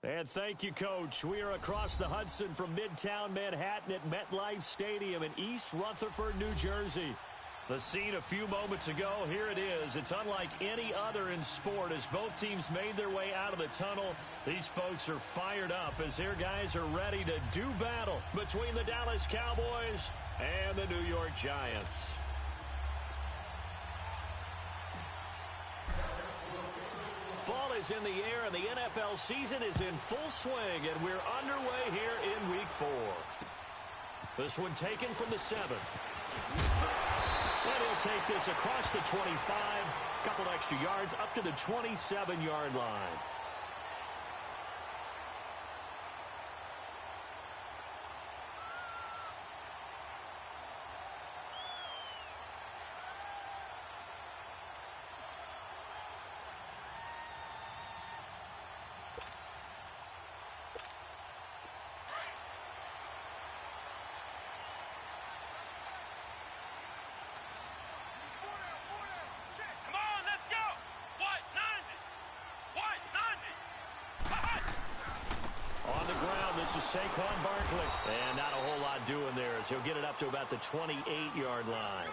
And thank you, Coach. We are across the Hudson from Midtown Manhattan at MetLife Stadium in East Rutherford, New Jersey. The scene a few moments ago, here it is. It's unlike any other in sport as both teams made their way out of the tunnel. These folks are fired up as their guys are ready to do battle between the Dallas Cowboys and the New York Giants. Fall is in the air, and the NFL season is in full swing, and we're underway here in Week 4. This one taken from the 7. And he'll take this across the 25, a couple extra yards up to the 27-yard line. This is Saquon Barkley. And not a whole lot doing there as he'll get it up to about the 28-yard line.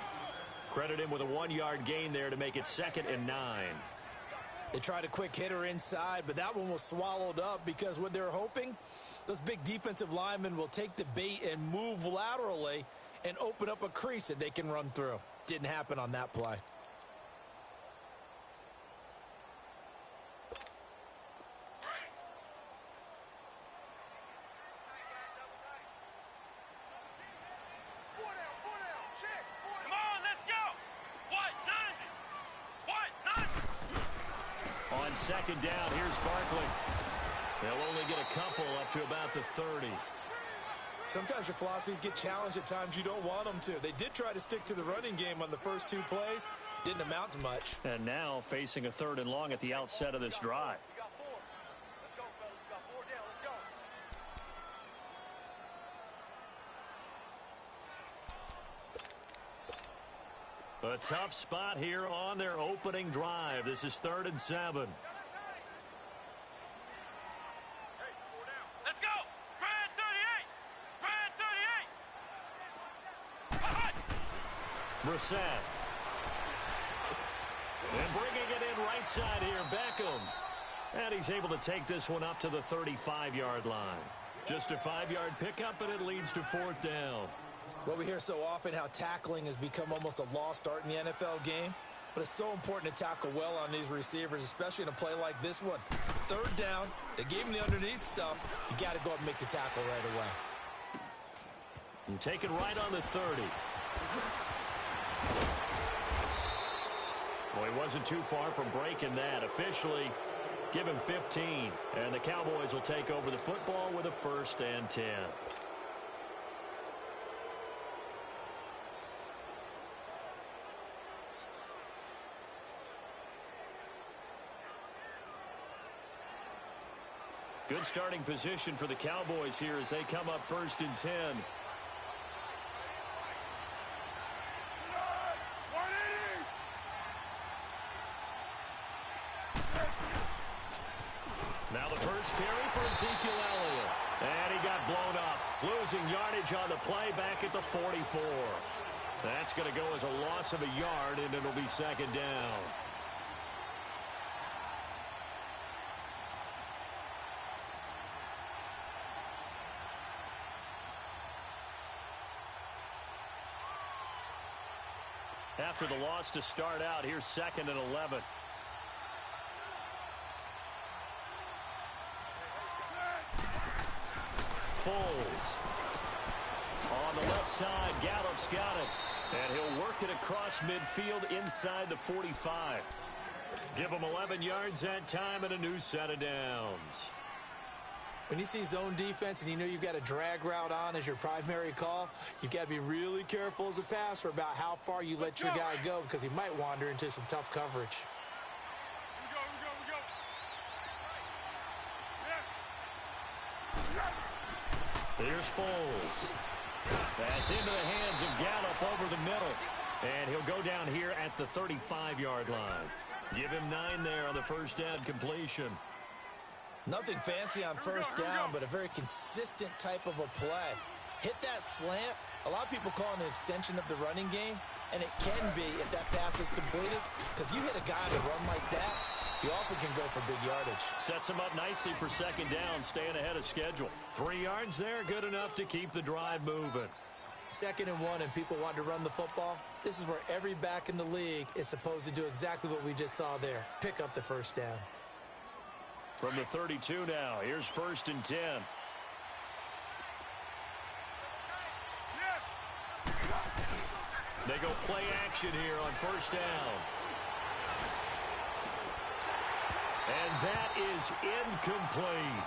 Credit him with a 1-yard gain there to make it 2nd and 9. They tried a quick hitter inside, but that one was swallowed up because what they're hoping, those big defensive linemen will take the bait and move laterally and open up a crease that they can run through. Didn't happen on that play. Second down, here's Barkley. They'll only get a couple up to about the 30. Sometimes your philosophies get challenged at times you don't want them to. They did try to stick to the running game on the first 2 plays. Didn't amount to much. And now facing a 3rd and long at the outset of this drive. A tough spot here on their opening drive. This is 3rd and 7. Let's go! Brad 38! Brad 38! Brissett. And bringing it in right side here, Beckham. And he's able to take this one up to the 35-yard line. Just a 5-yard pickup, and it leads to 4th down. Well, we hear so often how tackling has become almost a lost art in the NFL game. But it's so important to tackle well on these receivers, especially in a play like this one. 3rd down, they gave him the underneath stuff. You got to go up and make the tackle right away. And taken right on the 30. Well, he wasn't too far from breaking that. Officially, give him 15. And the Cowboys will take over the football with a 1st and 10. Good starting position for the Cowboys here as they come up 1st and 10. Now the first carry for Ezekiel Elliott. And he got blown up. Losing yardage on the play back at the 44. That's going to go as a loss of a yard, and it'll be 2nd down. After the loss to start out, here's 2nd and 11. Foles. On the left side, Gallup's got it. And he'll work it across midfield inside the 45. Give him 11 yards that time and a new set of downs. When you see zone defense and you know you've got a drag route on as your primary call, you've got to be really careful as a passer about how far you let your guy go because he might wander into some tough coverage. Here's Foles. That's into the hands of Gallup over the middle. And he'll go down here at the 35-yard line. Give him 9 there on the first down completion. Nothing fancy on first down, but a very consistent type of a play. Hit that slant. A lot of people call it an extension of the running game, and it can be if that pass is completed, because you hit a guy on a run like that, he often can go for big yardage. Sets him up nicely for second down, staying ahead of schedule. 3 yards there, good enough to keep the drive moving. 2nd and 1, and people want to run the football. This is where every back in the league is supposed to do exactly what we just saw there. Pick up the first down. From the 32 now, here's 1st and 10. They go play action here on 1st down. And that is incomplete.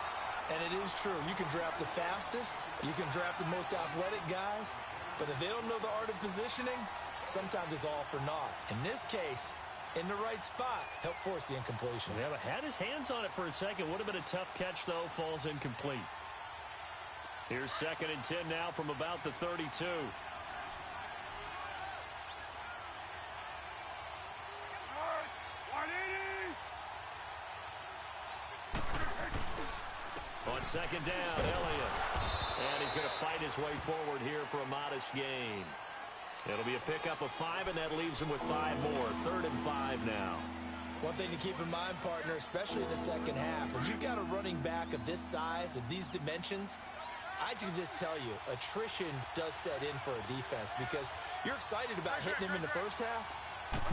And it is true. You can draft the fastest. You can draft the most athletic guys. But if they don't know the art of positioning, sometimes it's all for naught. In this case, in the right spot, help force the incompletion. Yeah, but had his hands on it for a second. Would have been a tough catch, though. Falls incomplete. Here's 2nd and 10 now from about the 32. On 2nd down, Elliott. And he's going to fight his way forward here for a modest gain. It'll be a pickup of 5, and that leaves him with 5 more. 3rd and 5 now. One thing to keep in mind, partner, especially in the second half, when you've got a running back of this size, of these dimensions, I can just tell you, attrition does set in for a defense because you're excited about hitting him in the first half.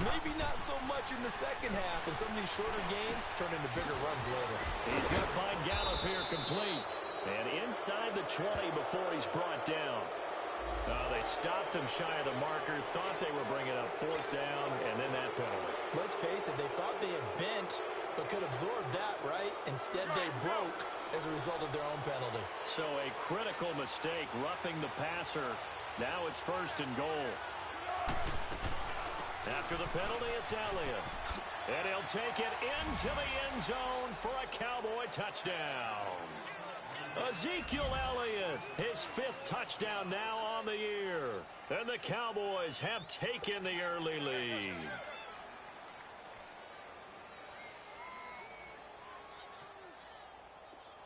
Maybe not so much in the second half, and some of these shorter gains turn into bigger runs later. He's going to find Gallup here complete. And inside the 20 before he's brought down. They stopped him shy of the marker, thought they were bringing up 4th down, and then that penalty. Let's face it, they thought they had bent, but could absorb that, right? Instead, they broke as a result of their own penalty. So a critical mistake, roughing the passer. Now it's 1st and goal. After the penalty, it's Elliott. And he'll take it into the end zone for a Cowboy touchdown. Ezekiel Elliott, his 5th touchdown now on the year. And the Cowboys have taken the early lead.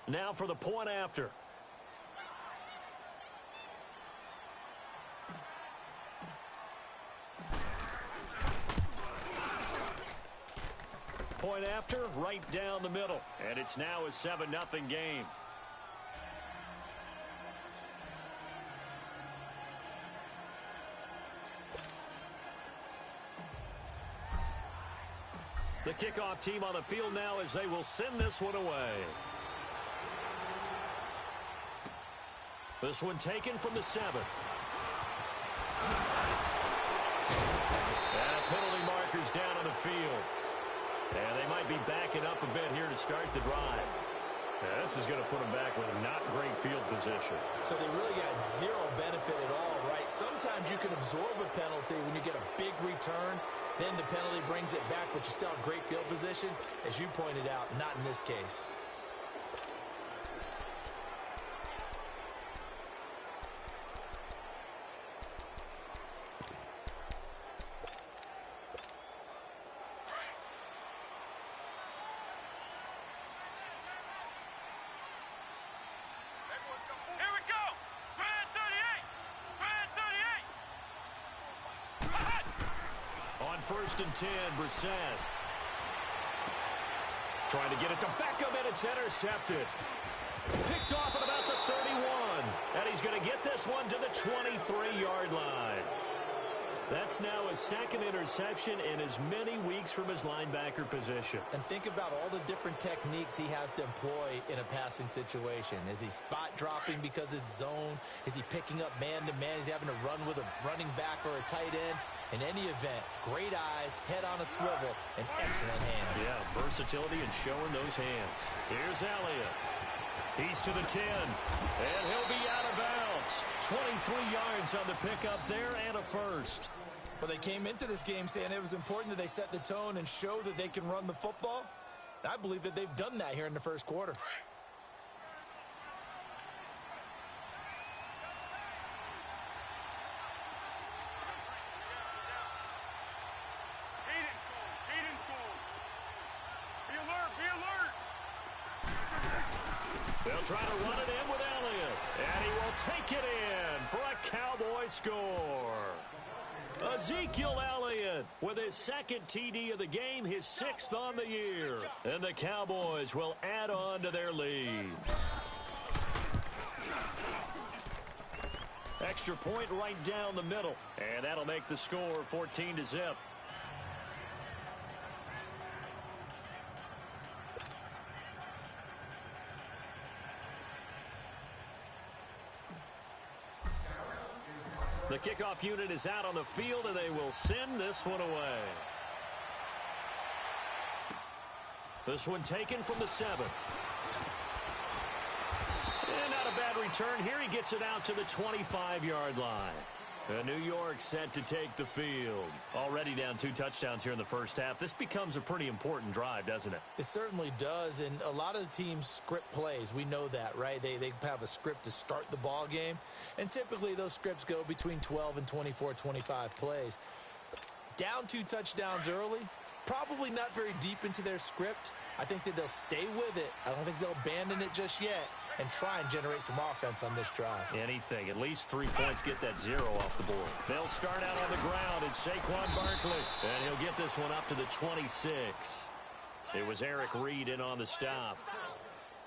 Now for the point after. Point after, right down the middle. And it's now a 7-0 game. The kickoff team on the field now as they will send this one away. This one taken from the 7. And penalty markers down on the field. And they might be backing up a bit here to start the drive. Now, this is going to put them back with not great field position. So they really got zero benefit at all, right? Sometimes you can absorb a penalty when you get a big return. Then the penalty brings it back, but you still have great field position. As you pointed out, not in this case. Here we go. Red 38. Red 38. On 1st and 10, Brissett. Trying to get it to Beckham, and it's intercepted. Picked off at about the 31. And he's going to get this one to the 23-yard line. That's now his 2nd interception in as many weeks from his linebacker position. And think about all the different techniques he has to employ in a passing situation. Is he spot dropping because it's zone? Is he picking up man-to-man? Is he having to run with a running back or a tight end? In any event, great eyes, head on a swivel, and excellent hands. Yeah, versatility and showing those hands. Here's Elliott. He's to the 10, and he'll be out of bounds. 23 yards on the pickup there and a first. Well, they came into this game saying it was important that they set the tone and show that they can run the football. I believe that they've done that here in the first quarter. Be alert. Be alert. They'll try to run it in with Elliott. And he will take it in for a Cowboy score. Ezekiel Elliott with his second TD of the game, his 6th on the year. And the Cowboys will add on to their lead. Extra point right down the middle. And that'll make the score 14-0. The kickoff unit is out on the field, and they will send this one away. This one taken from the 7. And not a bad return here. He gets it out to the 25-yard line. New York set to take the field. Already down 2 touchdowns here in the first half. This becomes a pretty important drive, doesn't it? It certainly does, and a lot of the teams script plays. We know that, right? They have a script to start the ball game, and typically those scripts go between 12 and 24, 25 plays. Down 2 touchdowns early, probably not very deep into their script. I think that they'll stay with it. I don't think they'll abandon it just yet and try and generate some offense on this drive. Anything. At least 3 points get that 0 off the board. They'll start out on the ground. It's Saquon Barkley. And he'll get this one up to the 26. It was Eric Reed in on the stop.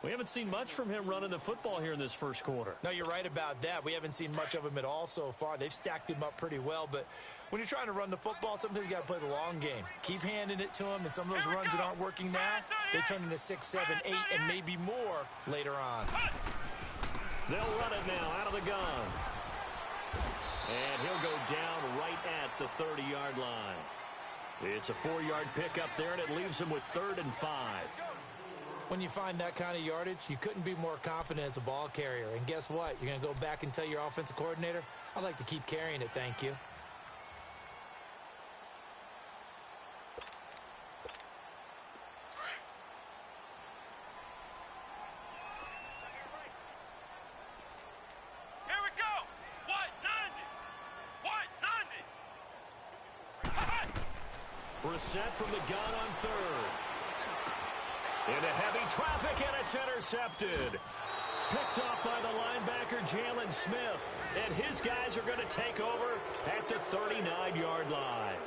We haven't seen much from him running the football here in this first quarter. No, you're right about that. We haven't seen much of him at all so far. They've stacked him up pretty well, but when you're trying to run the football, sometimes you got to play the long game. Keep handing it to him, and some of those runs that aren't working now, they turn into 6, 7, 8, and maybe more later on. They'll run it now out of the gun. And he'll go down right at the 30-yard line. It's a 4-yard pickup there, and it leaves him with 3rd and 5. When you find that kind of yardage, you couldn't be more confident as a ball carrier. And guess what? You're going to go back and tell your offensive coordinator, I'd like to keep carrying it, thank you. Here we go. What? 90. Brissett from the gun on 3rd. Into heavy traffic, and it's intercepted. Picked off by the linebacker, Jalen Smith. And his guys are going to take over at the 39-yard line.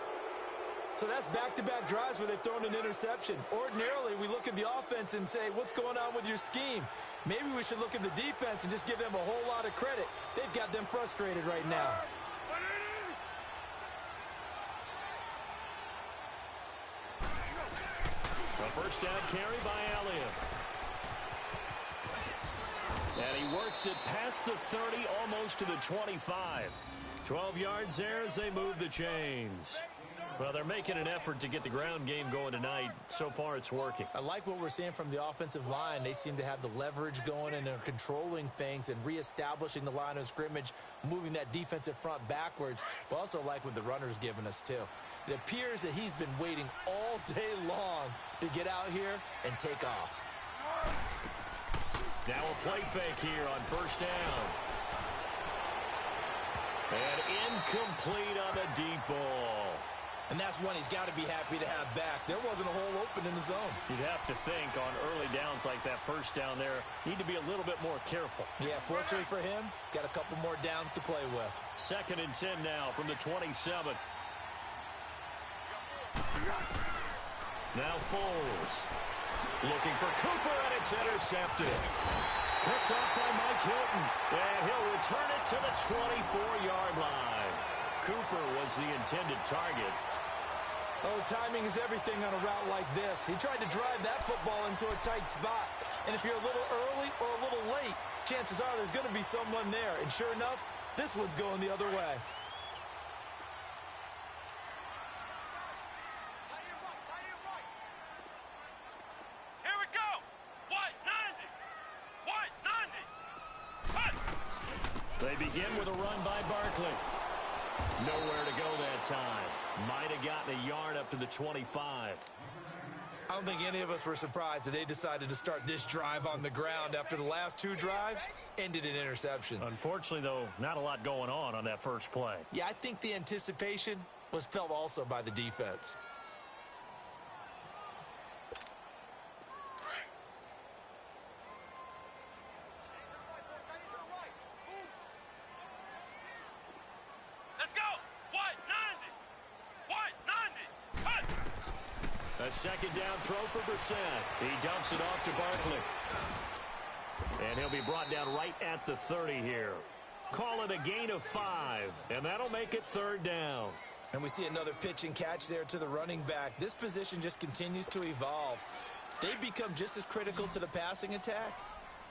So that's back-to-back drives where they've thrown an interception. Ordinarily, we look at the offense and say, what's going on with your scheme? Maybe we should look at the defense and just give them a whole lot of credit. They've got them frustrated right now. A first down carry by Elliott. And he works it past the 30, almost to the 25. 12 yards there as they move the chains. Well, they're making an effort to get the ground game going tonight. So far, it's working. I like what we're seeing from the offensive line. They seem to have the leverage going, and they're controlling things and reestablishing the line of scrimmage, moving that defensive front backwards, but also like what the runner's giving us, too. It appears that he's been waiting all day long to get out here and take off. Now a play fake here on first down. And incomplete on the deep ball. And that's one he's got to be happy to have back. There wasn't a hole open in the zone. You'd have to think on early downs like that first down there, need to be a little bit more careful. Yeah, fortunately for him, got a couple more downs to play with. 2nd and 10 now from the 27. Now Foles. Looking for Cooper, and it's intercepted. Picked off by Mike Hilton. And he'll return it to the 24-yard line. Cooper was the intended target. Oh, timing is everything on a route like this. He tried to drive that football into a tight spot. And if you're a little early or a little late, chances are there's going to be someone there. And sure enough, this one's going the other way. Here we go. What? 90. They begin with a run by Barkley. Nowhere to go that time. Might have gotten a yard up to the 25. I don't think any of us were surprised that they decided to start this drive on the ground after the last 2 drives ended in interceptions. Unfortunately, though, not a lot going on that first play. Yeah, I think the anticipation was felt also by the defense. A second down throw for Brissett. He dumps it off to Barkley. And he'll be brought down right at the 30 here. Call it a gain of 5, and that'll make it third down. And we see another pitch and catch there to the running back. This position just continues to evolve. They become just as critical to the passing attack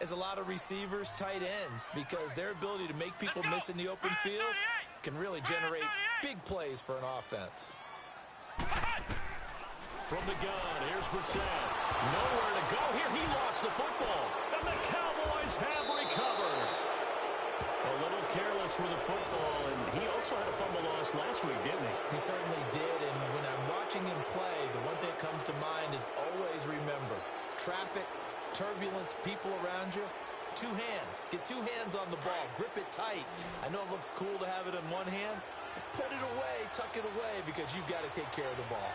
as a lot of receivers, tight ends, because their ability to make people miss in the open field can really generate big plays for an offense. From the gun, here's Brissett. Nowhere to go here. He lost the football, and the Cowboys have recovered. A little careless with the football, and he also had a fumble loss last week, didn't he? He certainly did, and when I'm watching him play, the one thing that comes to mind is always remember, traffic, turbulence, people around you, two hands. Get two hands on the ball. Grip it tight. I know it looks cool to have it in one hand, but put it away, tuck it away, because you've got to take care of the ball.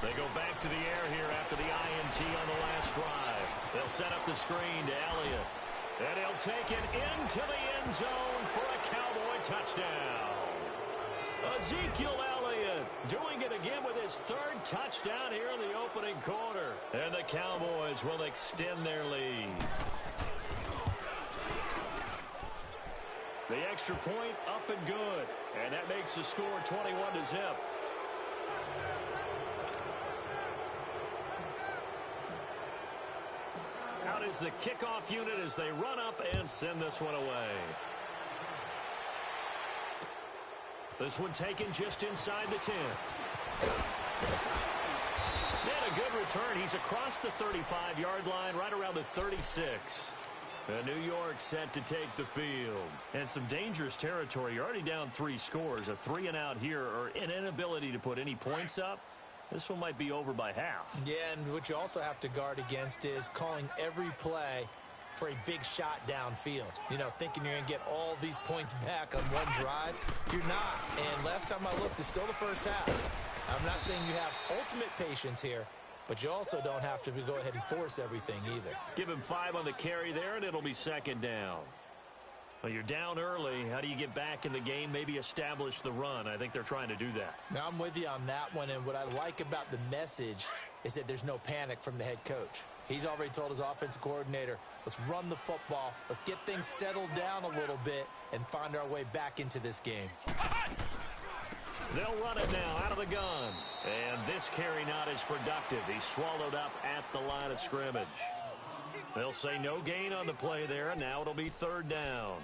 They go back to the air here after the INT on the last drive. They'll set up the screen to Elliott. And he'll take it into the end zone for a Cowboy touchdown. Ezekiel Elliott doing it again with his third touchdown here in the opening quarter. And the Cowboys will extend their lead. The extra point up and good. And that makes the score 21-0. Out is the kickoff unit as they run up and send this one away. This one taken just inside the 10. And a good return. He's across the 35-yard line, right around the 36. And New York set to take the field. And some dangerous territory. You're already down 3 scores. A 3-and-out here, or an inability to put any points up. This one might be over by half. Yeah, and what you also have to guard against is calling every play for a big shot downfield. You know, thinking you're going to get all these points back on one drive. You're not. And last time I looked, it's still the first half. I'm not saying you have ultimate patience here, but you also don't have to go ahead and force everything either. Give him 5 on the carry there, and it'll be second down. Well, you're down early. How do you get back in the game, maybe establish the run? I think they're trying to do that. Now, I'm with you on that one, and what I like about the message is that there's no panic from the head coach. He's already told his offensive coordinator, let's run the football, let's get things settled down a little bit and find our way back into this game. They'll run it now out of the gun. And this carry not as productive. He's swallowed up at the line of scrimmage. They'll say no gain on the play there, and now it'll be third down.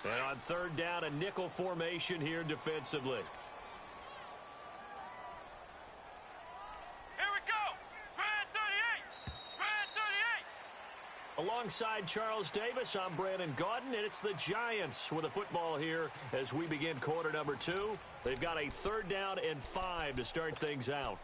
And on third down, a nickel formation here defensively. Alongside Charles Davis, I'm Brandon Gaudin, and it's the Giants with the football here as we begin quarter number 2. They've got a third down and 5 to start things out.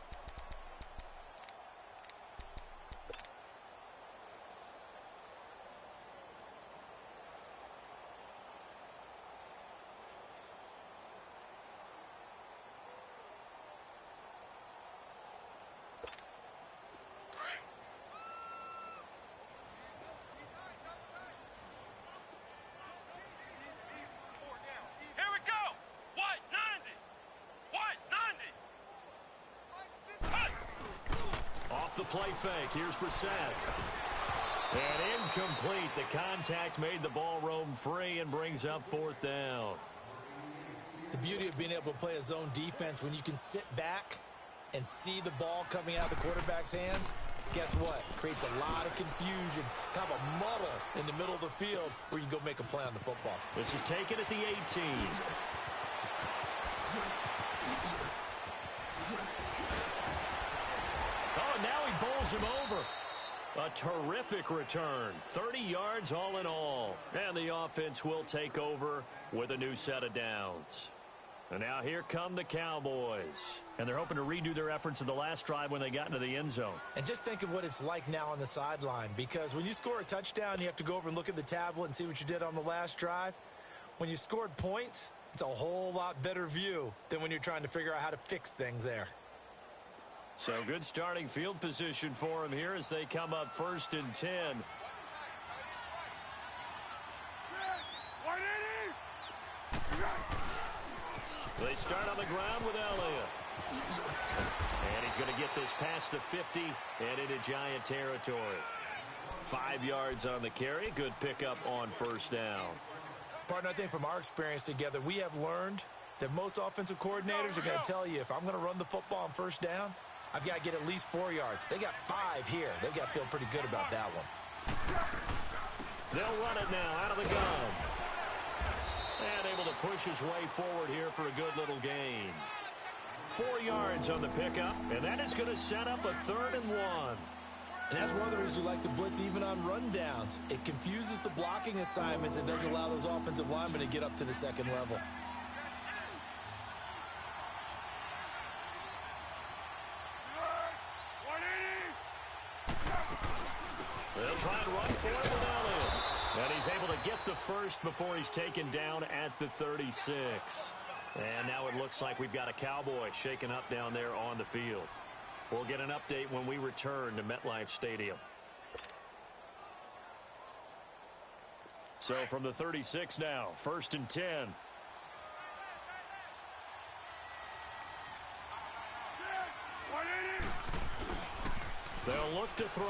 The play fake. Here's Brissett. And incomplete. The contact made the ball roam free and brings up fourth down. The beauty of being able to play a zone defense when you can sit back and see the ball coming out of the quarterback's hands, guess what? Creates a lot of confusion, kind of a muddle in the middle of the field where you can go make a play on the football. This is taken at the 18. Now he bowls him over. A terrific return. 30 yards all in all. And the offense will take over with a new set of downs. And now here come the Cowboys. And they're hoping to redo their efforts in the last drive when they got into the end zone. And just think of what it's like now on the sideline. Because when you score a touchdown, you have to go over and look at the tablet and see what you did on the last drive. When you scored points, it's a whole lot better view than when you're trying to figure out how to fix things there. So good starting field position for him here as they come up 1st and 10. They start on the ground with Elliott. And he's going to get this past the 50 and into Giant territory. 5 yards on the carry. Good pickup on 1st down. Partner, I think from our experience together, we have learned that most offensive coordinators are going to tell you, if I'm going to run the football on 1st down, I've got to get at least 4 yards. They got 5 here. They've got to feel pretty good about that one. They'll run it now out of the gun. And able to push his way forward here for a good little gain. 4 yards on the pickup, and that is going to set up a 3rd and 1. And that's one of the reasons we like to blitz even on rundowns. It confuses the blocking assignments and doesn't allow those offensive linemen to get up to the 2nd level. They'll try and run for it with Elliott. And he's able to get the 1st before he's taken down at the 36. And now it looks like we've got a Cowboy shaken up down there on the field. We'll get an update when we return to MetLife Stadium. So from the 36 now, 1st and 10. They'll look to throw.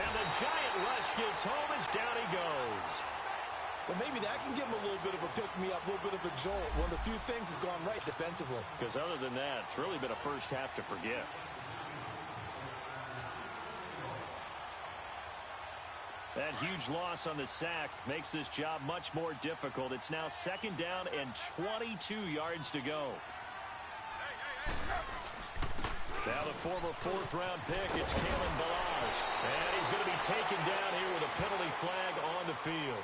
And the Giant rush gets home as down he goes. Well, maybe that can give him a little bit of a pick-me-up, a little bit of a jolt. One of the few things has gone right defensively. Because other than that, it's really been a first half to forget. That huge loss on the sack makes this job much more difficult. It's now 2nd down and 22 yards to go. Now the former 4th-round pick, it's Kalen Balazs. And he's going to be taken down here with a penalty flag on the field.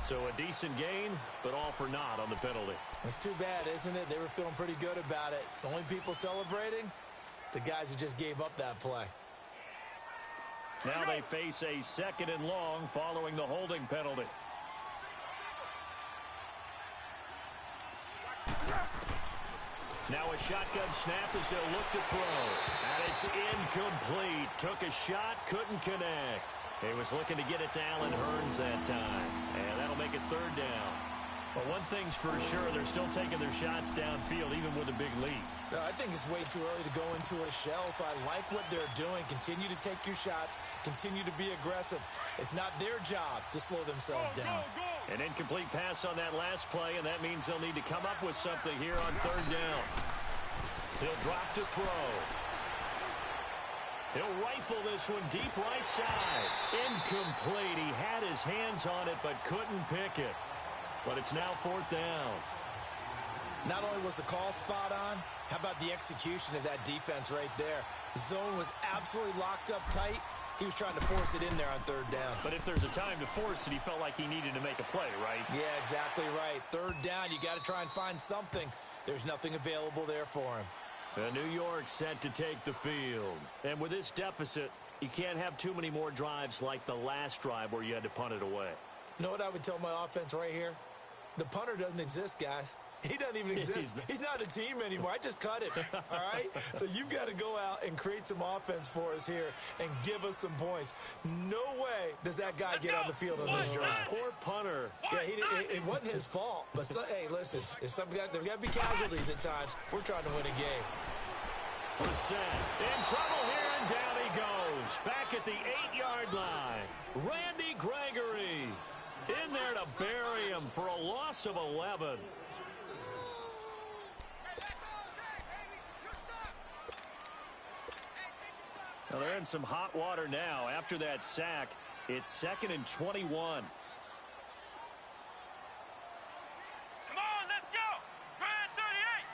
So a decent gain, but all for naught on the penalty. It's too bad, isn't it? They were feeling pretty good about it. The only people celebrating, the guys who just gave up that play. Now they face a 2nd and long following the holding penalty. Now a shotgun snap as they'll look to throw. And it's incomplete. Took a shot, couldn't connect. He was looking to get it to Allen Hurns that time. And that'll make it 3rd down. But one thing's for sure, they're still taking their shots downfield, even with a big lead. No, I think it's way too early to go into a shell, so I like what they're doing. Continue to take your shots. Continue to be aggressive. It's not their job to slow themselves down. An incomplete pass on that last play, and that means they'll need to come up with something here on 3rd down. He'll drop to throw. He'll rifle this one deep right side. Incomplete. He had his hands on it, but couldn't pick it. But it's now 4th down. Not only was the call spot on, how about the execution of that defense right there? The zone was absolutely locked up tight. He was trying to force it in there on 3rd down. But if there's a time to force it, he felt like he needed to make a play, right? Yeah, exactly right. 3rd down, you got to try and find something. There's nothing available there for him. New York set to take the field. And with this deficit, you can't have too many more drives like the last drive where you had to punt it away. You know what I would tell my offense right here? The punter doesn't exist, guys. He doesn't even exist. He's not a team anymore. I just cut him, all right? So you've got to go out and create some offense for us here and give us some points. No way does that guy get on the field on this drive. Poor punter. Yeah, it wasn't his fault. But, hey, listen, there's got to be casualties at times. We're trying to win a game. Brissett in trouble here, and down he goes. Back at the 8-yard line. Randy Gregory in there to bury him for a loss of 11. Well, they're in some hot water now. After that sack, it's 2nd and 21. Come on, let's go! Grand 38!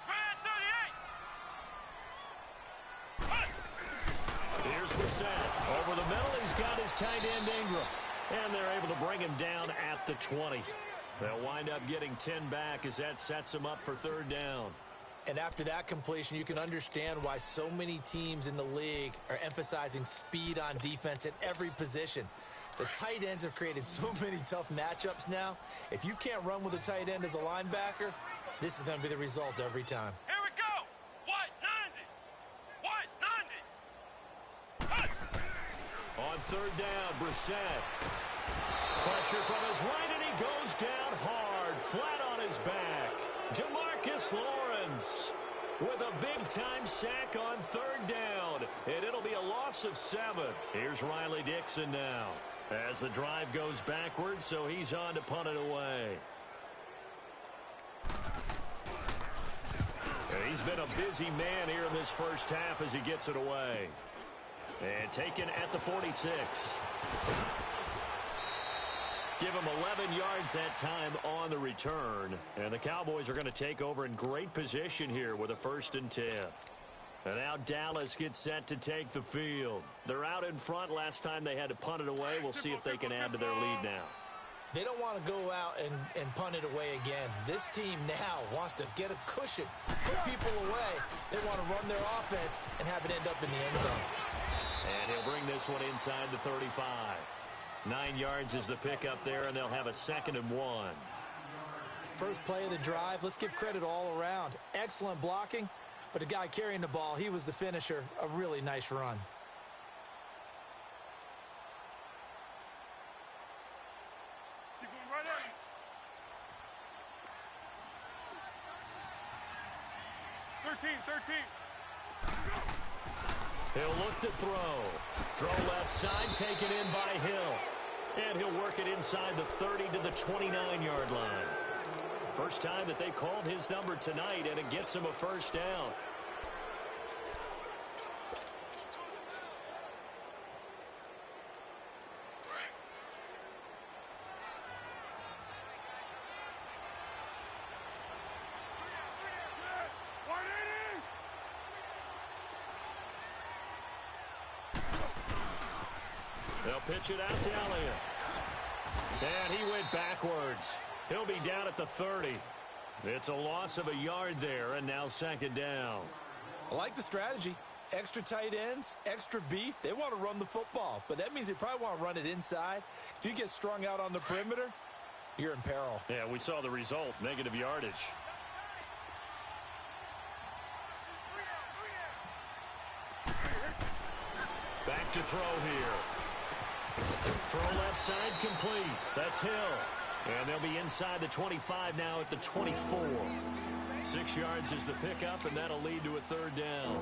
Grand 38! Here's Brissett. Over the middle, he's got his tight end Ingram. And they're able to bring him down at the 20. They'll wind up getting 10 back as that sets them up for 3rd down. And after that completion, you can understand why so many teams in the league are emphasizing speed on defense at every position. The tight ends have created so many tough matchups now. If you can't run with a tight end as a linebacker, this is going to be the result every time. Here we go! third down. Brissett. Pressure from his right, and he goes down hard, flat on his back. Demarcus Lawrence with a big-time sack on third down, and it'll be a loss of 7. Here's Riley Dixon now as the drive goes backwards, so he's on to punt it away. And he's been a busy man here in this first half as he gets it away. And taken at the 46. Give him 11 yards that time on the return. And the Cowboys are going to take over in great position here with a 1st and 10. And now Dallas gets set to take the field. They're out in front. Last time they had to punt it away. We'll see if they can add to their lead now. They don't want to go out and punt it away again. This team now wants to get a cushion, put people away. They want to run their offense and have it end up in the end zone. And he'll bring this one inside the 35. 9 yards is the pickup there, and they'll have a 2nd and 1. First play of the drive, let's give credit all around. Excellent blocking, but the guy carrying the ball, he was the finisher. A really nice run. Keep going right at you. 13. He'll look to throw. Throw left side, taken in by Hill. And he'll work it inside the 30 to the 29-yard line. First time that they've called his number tonight, and it gets him a 1st down. They'll pitch it out to Elliott. And he went backwards. He'll be down at the 30. It's a loss of a yard there, and now 2nd down. I like the strategy. Extra tight ends, extra beef. They want to run the football, but that means they probably want to run it inside. If you get strung out on the perimeter, you're in peril. Yeah, we saw the result, negative yardage. Back to throw here. Throw left side complete. That's Hill. And they'll be inside the 25 now at the 24. 6 yards is the pickup, and that'll lead to a 3rd down.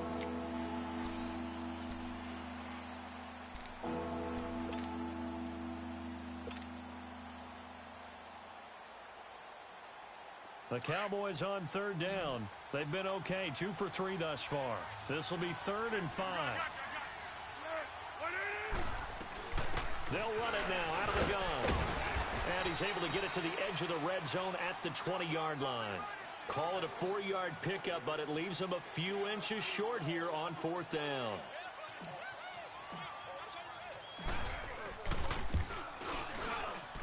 The Cowboys on 3rd down. They've been okay, 2 for 3 thus far. This will be 3rd and 5. They'll run it now out of the gun. And he's able to get it to the edge of the red zone at the 20-yard line. Call it a 4-yard pickup, but it leaves him a few inches short here on 4th down.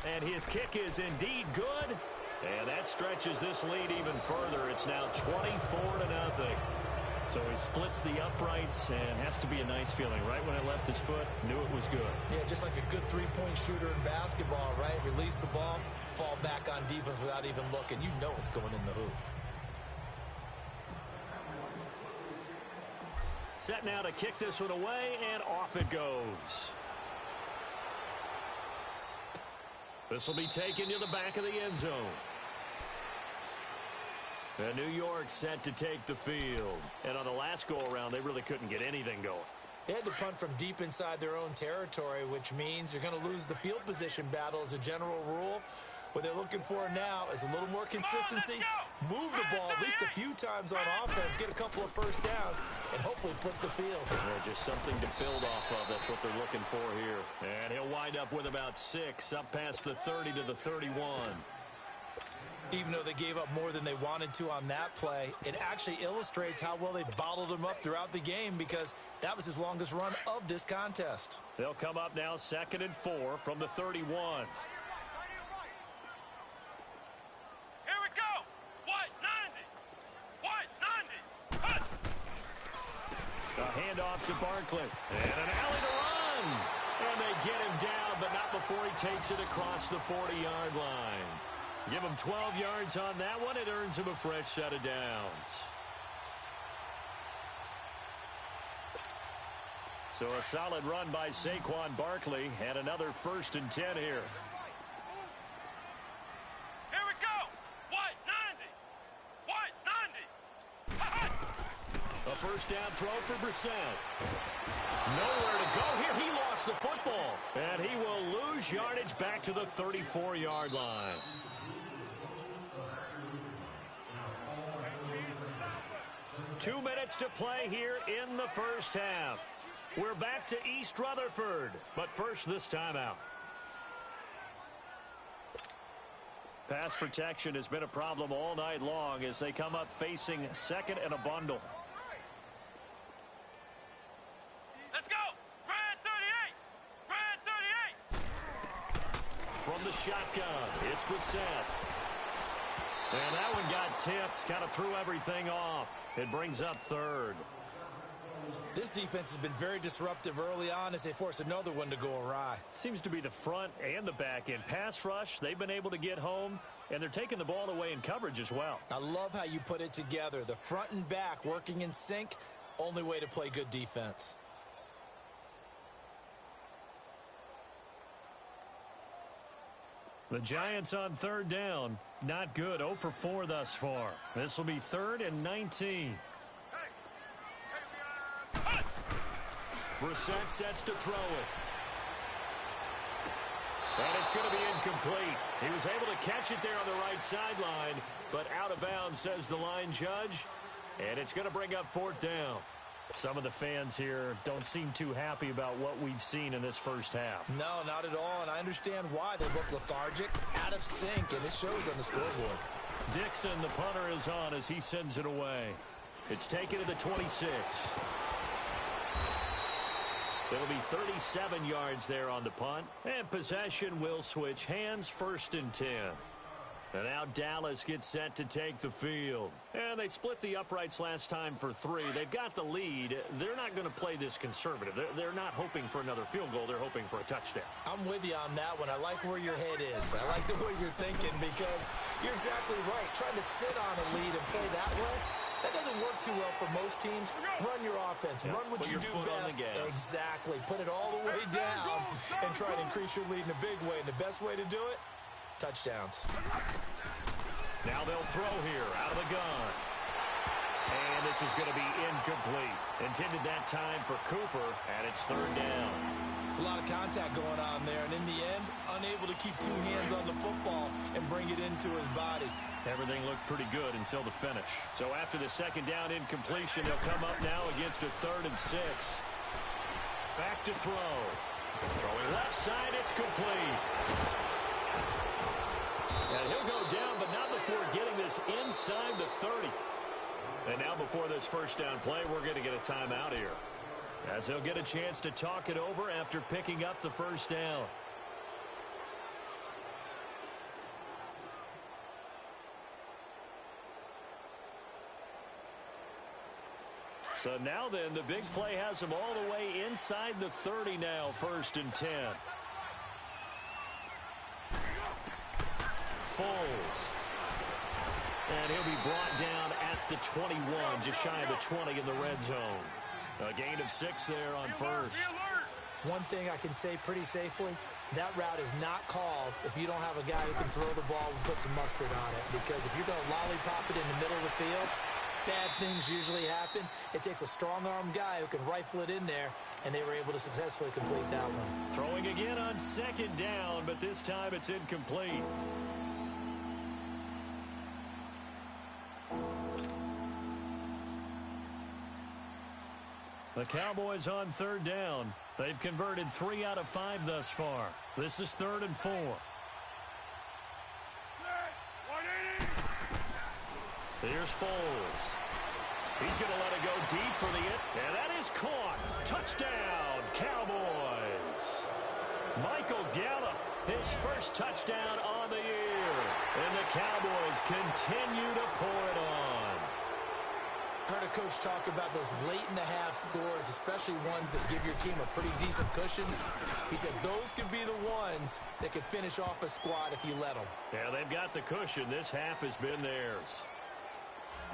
And his kick is indeed good. And that stretches this lead even further. It's now 24-0. So he splits the uprights, and has to be a nice feeling. Right when it left his foot, knew it was good. Yeah, just like a good three-point shooter in basketball, right? Release the ball, fall back on defense without even looking. You know it's going in the hoop. Set now to kick this one away, and off it goes. This will be taken to the back of the end zone. And New York set to take the field. And on the last go-around, they really couldn't get anything going. They had to punt from deep inside their own territory, which means you're going to lose the field position battle as a general rule. What they're looking for now is a little more consistency, move the ball at least a few times on offense, get a couple of first downs, and hopefully flip the field. Yeah, just something to build off of. That's what they're looking for here. And he'll wind up with about 6, up past the 30 to the 31. Even though they gave up more than they wanted to on that play, it actually illustrates how well they bottled him up throughout the game, because that was his longest run of this contest. They'll come up now 2nd and 4 from the 31. Here we go. White 90. White 90. Cut. A handoff to Barkley. And an alley to run. And they get him down, but not before he takes it across the 40-yard line. Give him 12 yards on that one. It earns him a fresh set of downs. So a solid run by Saquon Barkley and another 1st and 10 here. Here we go. What? 90. What? 90. A first down throw for Brissett. Nowhere to go here. He lost the football. And he will lose yardage back to the 34-yard line. Two minutes to play here in the first half. We're back to East Rutherford, but first this timeout. Pass protection has been a problem all night long as they come up facing 2nd and a bundle. Let's go. Red 38. Red 38. From the shotgun, it's Brissett. And that one got tipped, kind of threw everything off. It brings up 3rd. This defense has been very disruptive early on as they force another one to go awry. Seems to be the front and the back end. Pass rush, they've been able to get home, and they're taking the ball away in coverage as well. I love how you put it together. The front and back working in sync, only way to play good defense. The Giants on 3rd down. Not good. 0 for 4 thus far. This will be 3rd and 19. Brissett sets to throw it. And it's going to be incomplete. He was able to catch it there on the right sideline, but out of bounds, says the line judge. And it's going to bring up 4th down. Some of the fans here don't seem too happy about what we've seen in this first half. No, not at all, and I understand why. They look lethargic, out of sync, and it shows on the scoreboard. Dixon, the punter, is on as he sends it away. It's taken to the 26. It'll be 37 yards there on the punt, and possession will switch hands, 1st and 10. And now Dallas gets set to take the field. And they split the uprights last time for 3. They've got the lead. They're not going to play this conservative. They're not hoping for another field goal. They're hoping for a touchdown. I'm with you on that one. I like where your head is. I like the way you're thinking because you're exactly right. Trying to sit on a lead and play that way, that doesn't work too well for most teams. Run your offense. Run what you do best. Exactly. Put it all the way down and try to increase your lead in a big way. And the best way to do it, touchdowns. Now they'll throw here out of the gun. And this is going to be incomplete. Intended that time for Cooper, and it's 3rd down. It's a lot of contact going on there, and in the end, unable to keep 2 hands on the football and bring it into his body. Everything looked pretty good until the finish. So after the 2nd down incompletion, they'll come up now against a 3rd and 6. Back to throw. Throwing left side, it's complete. And he'll go down, but not before getting this inside the 30. And now before this first down play, we're going to get a timeout here, as he'll get a chance to talk it over after picking up the first down. So now then, the big play has him all the way inside the 30 now, 1st and 10. Foles. And he'll be brought down at the 21, just shy of the 20 in the red zone. A gain of 6 there on 1st. One thing I can say pretty safely, that route is not called if you don't have a guy who can throw the ball and put some mustard on it. Because if you're going to lollipop it in the middle of the field, bad things usually happen. It takes a strong-arm guy who can rifle it in there, and they were able to successfully complete that one. Throwing again on 2nd down, but this time it's incomplete. The Cowboys on 3rd down. They've converted 3 out of 5 thus far. This is 3rd and 4. Here's Foles. He's going to let it go deep for the end. And that is caught. Touchdown, Cowboys. Michael Gallup, his first touchdown on the year. And the Cowboys continue to pour it on. I heard a coach talk about those late-in-the-half scores, especially ones that give your team a pretty decent cushion. He said those could be the ones that could finish off a squad if you let them. Yeah, they've got the cushion. This half has been theirs.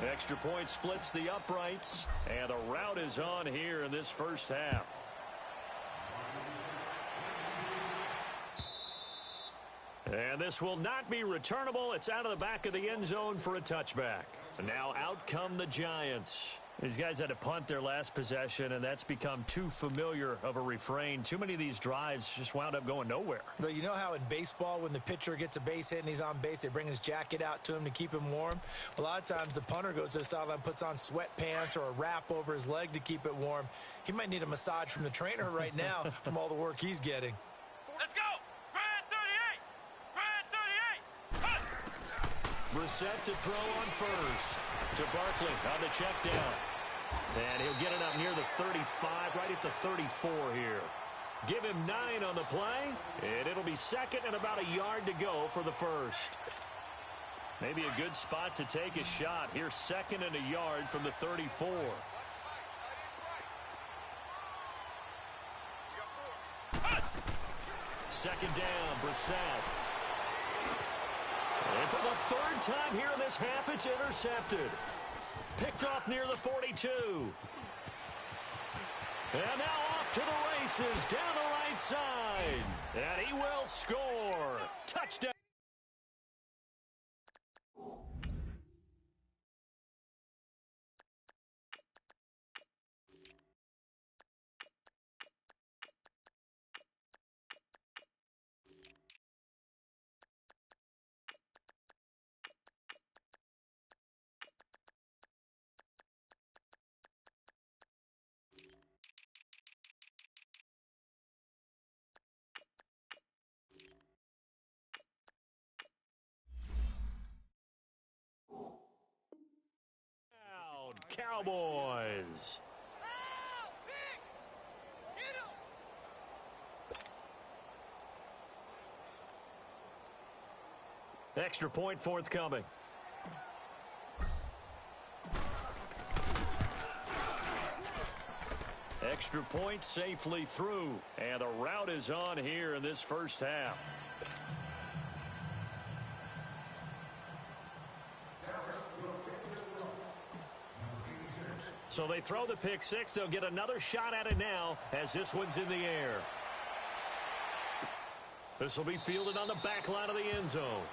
Extra point splits the uprights, and a rout is on here in this first half. And this will not be returnable. It's out of the back of the end zone for a touchback. And now out come the Giants. These guys had to punt their last possession, and that's become too familiar of a refrain. Too many of these drives just wound up going nowhere. But you know how in baseball, when the pitcher gets a base hit and he's on base, they bring his jacket out to him to keep him warm? A lot of times the punter goes to the sideline, puts on sweatpants or a wrap over his leg to keep it warm. He might need a massage from the trainer right now from all the work he's getting. Let's go! Red 38! Red 38! Hut! Brissett to throw on first. To Barkley on the check down. And he'll get it up near the 35, right at the 34 here. Give him 9 on the play, and it'll be second and about a yard to go for the first. Maybe a good spot to take a shot. Here's second and a yard from the 34. Second down, Brissett. And for the third time here in this half, it's intercepted. Picked off near the 42. And now off to the races down the right side. And he will score. Touchdown. Cowboys. Extra point forthcoming. Extra point safely through. And the route is on here in this first half. So they throw the pick six. They'll get another shot at it now as this one's in the air. This will be fielded on the back line of the end zone.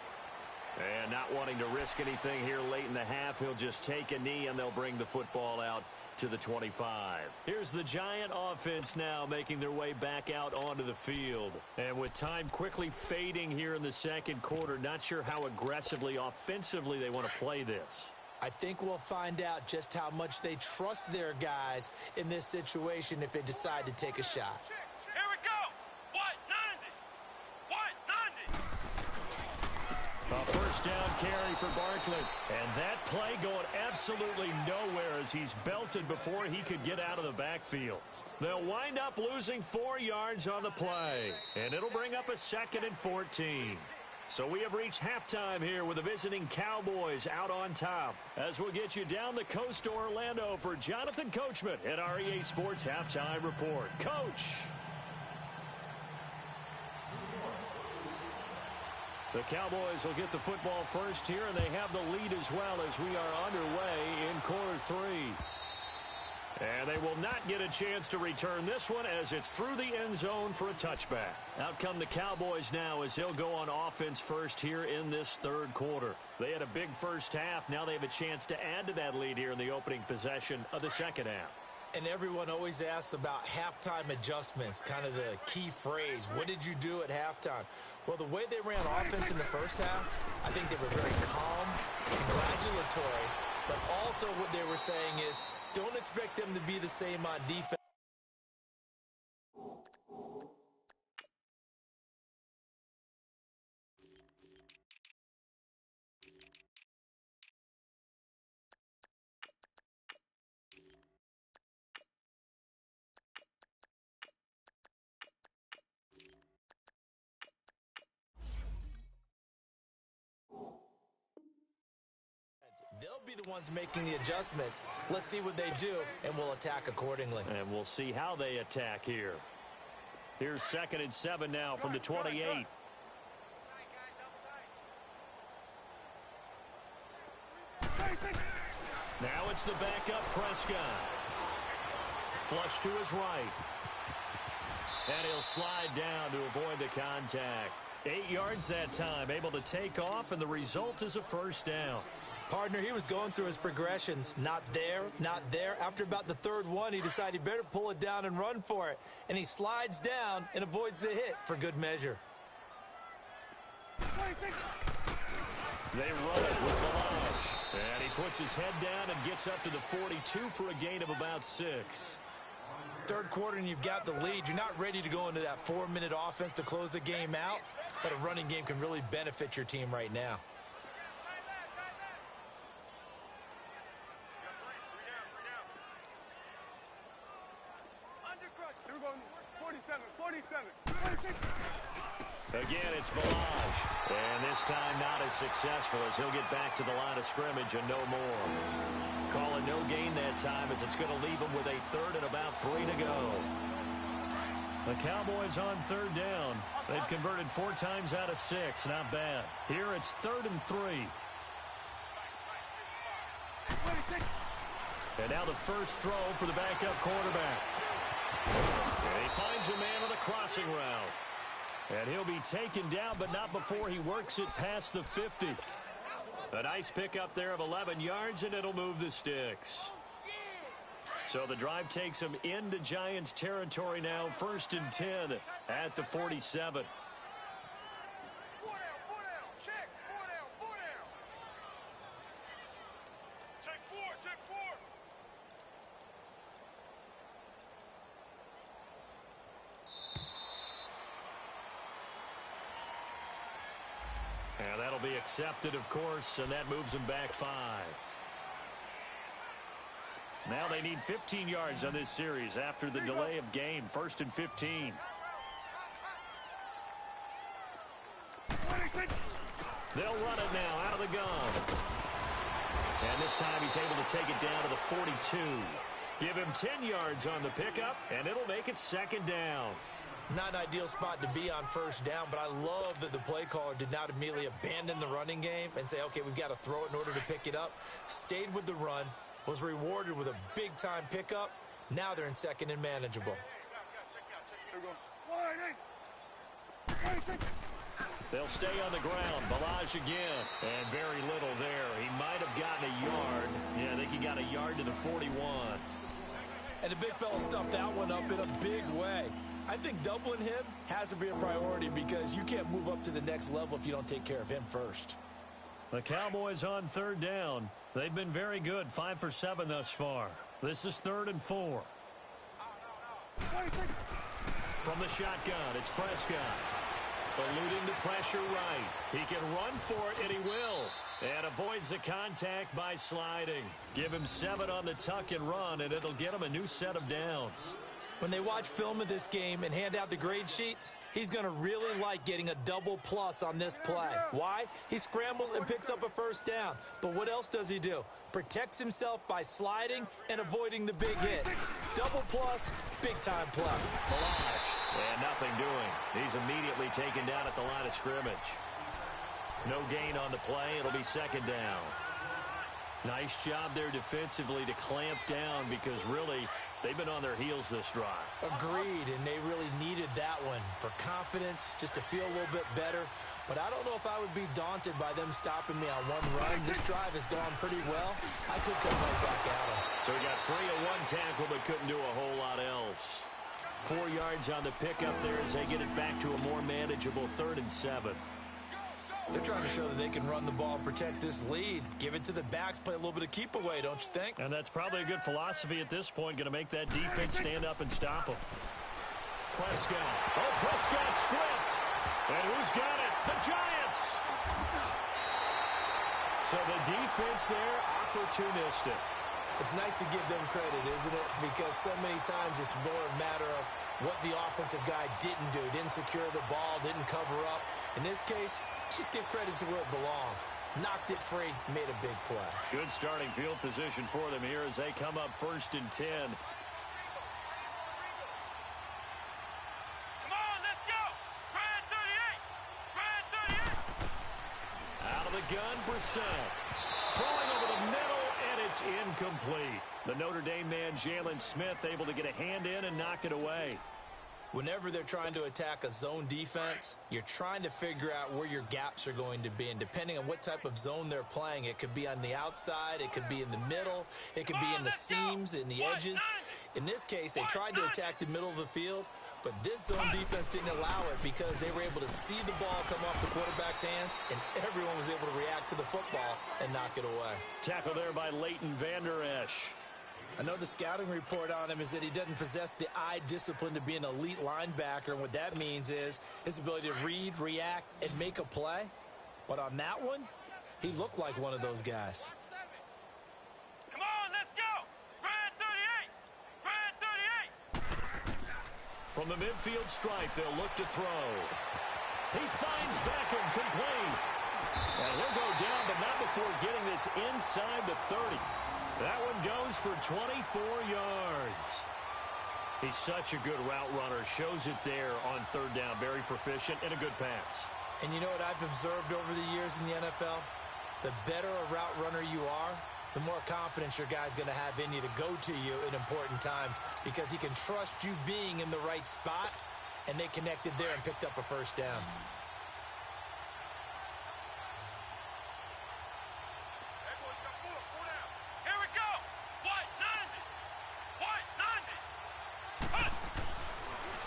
And not wanting to risk anything here late in the half, he'll just take a knee and they'll bring the football out to the 25. Here's the Giant offense now making their way back out onto the field. And with time quickly fading here in the second quarter, not sure how aggressively offensively they want to play this. I think we'll find out just how much they trust their guys in this situation if they decide to take a shot. Here we go! What? 90! What? 90! A first down carry for Barkley. And that play going absolutely nowhere as he's belted before he could get out of the backfield. They'll wind up losing 4 yards on the play. And it'll bring up a 2nd and 14. So we have reached halftime here with the visiting Cowboys out on top. As we'll get you down the coast to Orlando for Jonathan Coachman at our EA Sports Halftime Report. Coach. The Cowboys will get the football first here, and they have the lead as well as we are underway in quarter 3. And they will not get a chance to return this one as it's through the end zone for a touchback. Out come the Cowboys now as they'll go on offense first here in this third quarter. They had a big first half. Now they have a chance to add to that lead here in the opening possession of the second half. And everyone always asks about halftime adjustments, kind of the key phrase. What did you do at halftime? Well, the way they ran offense in the first half, I think they were very calm, congratulatory, but also what they were saying is, don't expect them to be the same on defense. They'll be the ones making the adjustments. Let's see what they do, and we'll attack accordingly. And we'll see how they attack here. Here's 2nd and 7 now from the 28. Now it's the backup Prescott. Flush to his right. And he'll slide down to avoid the contact. 8 yards that time, able to take off, and the result is a first down. Partner, he was going through his progressions. Not there, not there. After about the third one, he decided he better pull it down and run for it. And he slides down and avoids the hit for good measure. They run it with Balaj. And he puts his head down and gets up to the 42 for a gain of about 6. Third quarter and you've got the lead. You're not ready to go into that 4-minute offense to close the game out, but a running game can really benefit your team right now. Again, it's Balaj. And this time not as successful as he'll get back to the line of scrimmage and no more. Calling no gain that time as it's going to leave him with a third and about 3 to go. The Cowboys on third down. They've converted 4 times out of 6. Not bad. Here it's 3rd and 3. And now the first throw for the backup quarterback. And he finds a man on the crossing route. And he'll be taken down, but not before he works it past the 50. A nice pickup there of 11 yards, and it'll move the sticks. So the drive takes him into Giants territory now, 1st and 10 at the 47. And that'll be accepted, of course, and that moves him back 5. Now they need 15 yards on this series after the delay of game. 1st and 15. They'll run it now out of the gun. And this time he's able to take it down to the 42. Give him 10 yards on the pickup, and it'll make it 2nd down. Not an ideal spot to be on 1st down, but I love that the play caller did not immediately abandon the running game and say, okay, we've got to throw it in order to pick it up. Stayed with the run, was rewarded with a big-time pickup. Now they're in 2nd and manageable. They'll stay on the ground. Balaj again. And very little there. He might have gotten a yard. Yeah, I think he got a yard to the 41. And the big fella stuffed that one up in a big way. I think doubling him has to be a priority because you can't move up to the next level if you don't take care of him first. The Cowboys on 3rd down. They've been very good, 5 for 7 thus far. This is 3rd and 4. From the shotgun, it's Prescott. Eluding the pressure right. He can run for it, and he will. And avoids the contact by sliding. Give him 7 on the tuck and run, and it'll get him a new set of downs. When they watch film of this game and hand out the grade sheets, he's going to really like getting a double plus on this play. Why? He scrambles and picks up a 1st down. But what else does he do? Protects himself by sliding and avoiding the big hit. Double plus, big-time play. Balaj, and nothing doing. He's immediately taken down at the line of scrimmage. No gain on the play. It'll be 2nd down. Nice job there defensively to clamp down because really they've been on their heels this drive. Agreed, and they really needed that one for confidence, just to feel a little bit better. But I don't know if I would be daunted by them stopping me on one run. This drive has gone pretty well. I could come right back at them. So he got free of 1 tackle but couldn't do a whole lot else. 4 yards on the pickup there as they get it back to a more manageable 3rd and 7. They're trying to show that they can run the ball and protect this lead. Give it to the backs, play a little bit of keep away, don't you think? And that's probably a good philosophy at this point, going to make that defense stand up and stop them. Prescott. Oh, Prescott stripped. And who's got it? The Giants. So the defense there, opportunistic. It's nice to give them credit, isn't it? Because so many times it's more a matter of what the offensive guy didn't do. Didn't secure the ball, didn't cover up. In this case, just give credit to where it belongs. Knocked it free, made a big play. Good starting field position for them here as they come up 1st and 10. Come on, let's go! Brad 38! Brad 38! Out of the gun, Brissett. Throwing over the middle, and it's incomplete. The Notre Dame man, Jalen Smith, able to get a hand in and knock it away. Whenever they're trying to attack a zone defense, you're trying to figure out where your gaps are going to be. And depending on what type of zone they're playing, it could be on the outside, it could be in the middle, it could be in the seams, in the edges. In this case, they tried to attack the middle of the field, but this zone defense didn't allow it because they were able to see the ball come off the quarterback's hands, and everyone was able to react to the football and knock it away. Tackle there by Leighton Vander Esch. I know the scouting report on him is that he doesn't possess the eye discipline to be an elite linebacker, and what that means is his ability to read, react, and make a play. But on that one, he looked like one of those guys. Come on, let's go. Red 38. Red 38. From the midfield stripe, they'll look to throw. He finds Beckham complete. And he'll go down, but not before getting this inside the 30. That one goes for 24 yards. He's such a good route runner. Shows it there on third down. Very proficient and a good pass. And you know what I've observed over the years in the NFL? The better a route runner you are, the more confidence your guy's going to have in you to go to you in important times because he can trust you being in the right spot, and they connected there and picked up a first down.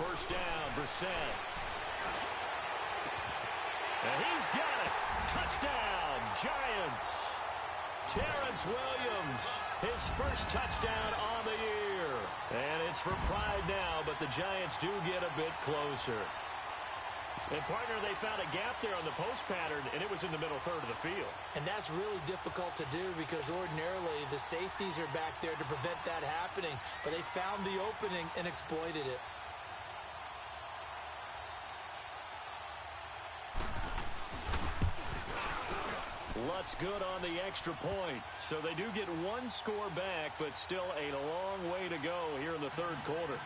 First down, Brissett. And he's got it. Touchdown, Giants. Terrence Williams, his first touchdown on the year. And it's for pride now, but the Giants do get a bit closer. And, partner, they found a gap there on the post pattern, and it was in the middle third of the field. And that's really difficult to do because ordinarily the safeties are back there to prevent that happening. But they found the opening and exploited it. Lutz good on the extra point. So they do get one score back, but still a long way to go here in the third quarter.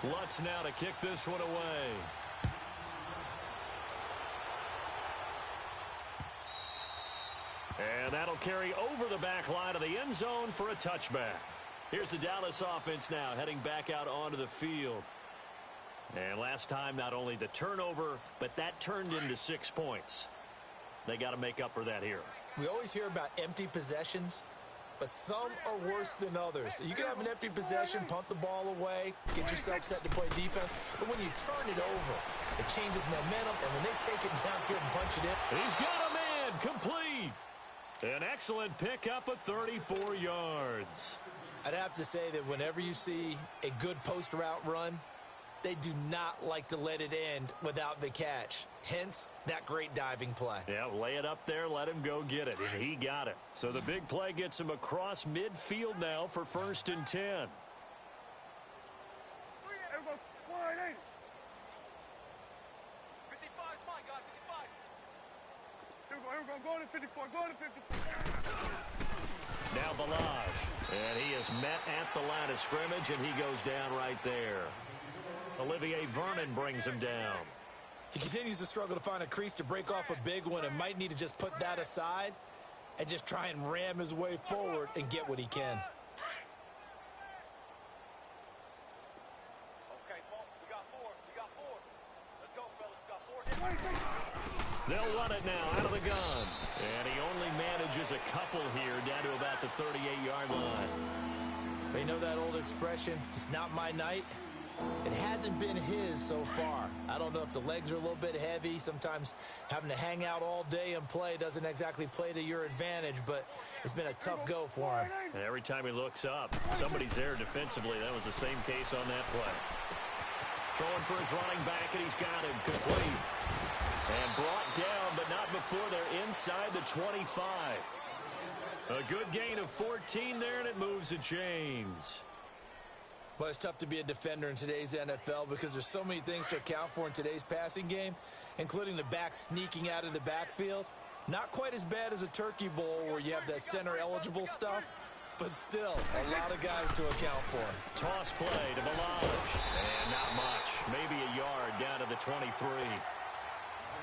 Lutz now to kick this one away. And that'll carry over the back line of the end zone for a touchback. Here's the Dallas offense now heading back out onto the field. And last time, not only the turnover, but that turned into 6 points. They got to make up for that here. We always hear about empty possessions, but some are worse than others. You can have an empty possession, punt the ball away, get yourself set to play defense, but when you turn it over, it changes momentum, and when they take it downfield and punch it in. He's got a man complete. An excellent pickup of 34 yards. I'd have to say that whenever you see a good post route run, they do not like to let it end without the catch. Hence, that great diving play. Yeah, lay it up there, let him go get it, and he got it. So the big play gets him across midfield now for 1st and 10. Go to 54, go to 54. Now Balaj, and he is met at the line of scrimmage, and he goes down right there. Olivier Vernon brings him down. He continues to struggle to find a crease to break off a big one and might need to just put that aside and just try and ram his way forward and get what he can. Okay, Paul, we got four. Let's go, fellas, we got 4. They'll run it now out of the gun. And he only manages a couple here down to about the 38-yard line. You know that old expression, it's not my night? It hasn't been his so far. I don't know if the legs are a little bit heavy. Sometimes having to hang out all day and play doesn't exactly play to your advantage, but it's been a tough go for him. And every time he looks up, somebody's there defensively. That was the same case on that play. Throwing for his running back, and he's got him complete. And brought down, but not before they're inside the 25. A good gain of 14 there, and it moves the chains. Well, it's tough to be a defender in today's NFL because there's so many things to account for in today's passing game, including the back sneaking out of the backfield. Not quite as bad as a turkey bowl where you have that center-eligible stuff, but still, a lot of guys to account for. Toss play to Melange. And not much. Maybe a yard down to the 23.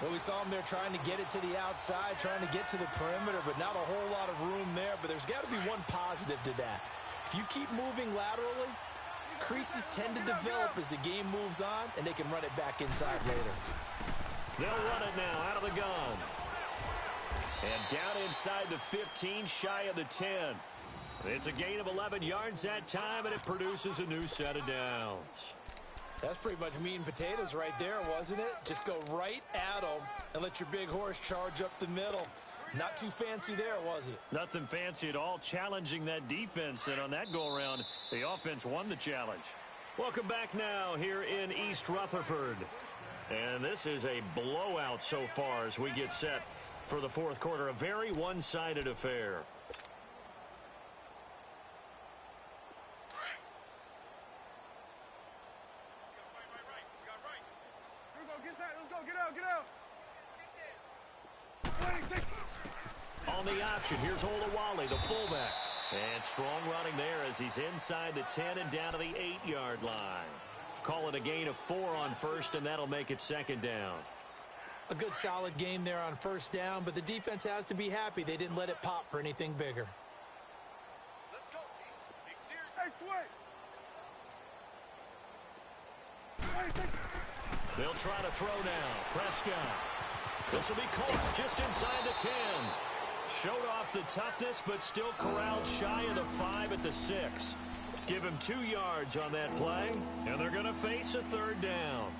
Well, we saw him there trying to get it to the outside, trying to get to the perimeter, but not a whole lot of room there. But there's got to be one positive to that. If you keep moving laterally, creases tend to develop as the game moves on, and they can run it back inside later. They'll run it now out of the gun. And down inside the 15, shy of the 10. It's a gain of 11 yards that time, and it produces a new set of downs. That's pretty much meat and potatoes right there, wasn't it? Just go right at them and let your big horse charge up the middle. Not too fancy there, was it? Nothing fancy at all, challenging that defense, and on that go-around, the offense won the challenge. Welcome back now here in East Rutherford. And this is a blowout so far as we get set for the fourth quarter. A very one-sided affair. On the option, here's Olawale, the fullback. And strong running there as he's inside the 10 and down to the 8-yard line. Call it a gain of 4 on first, and that'll make it second down. A good solid game there on first down, but the defense has to be happy they didn't let it pop for anything bigger. Let's go, Big serious. Hey, They'll try to throw now. Prescott. This will be caught just inside the 10. Showed off the toughness, but still corralled shy of the 5 at the 6. Give him 2 yards on that play, and they're going to face a third down.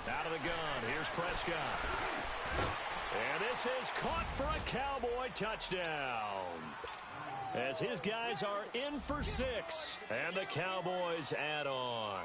Out of the gun, here's Prescott. And this is caught for a Cowboy touchdown. As his guys are in for 6, and the Cowboys add on.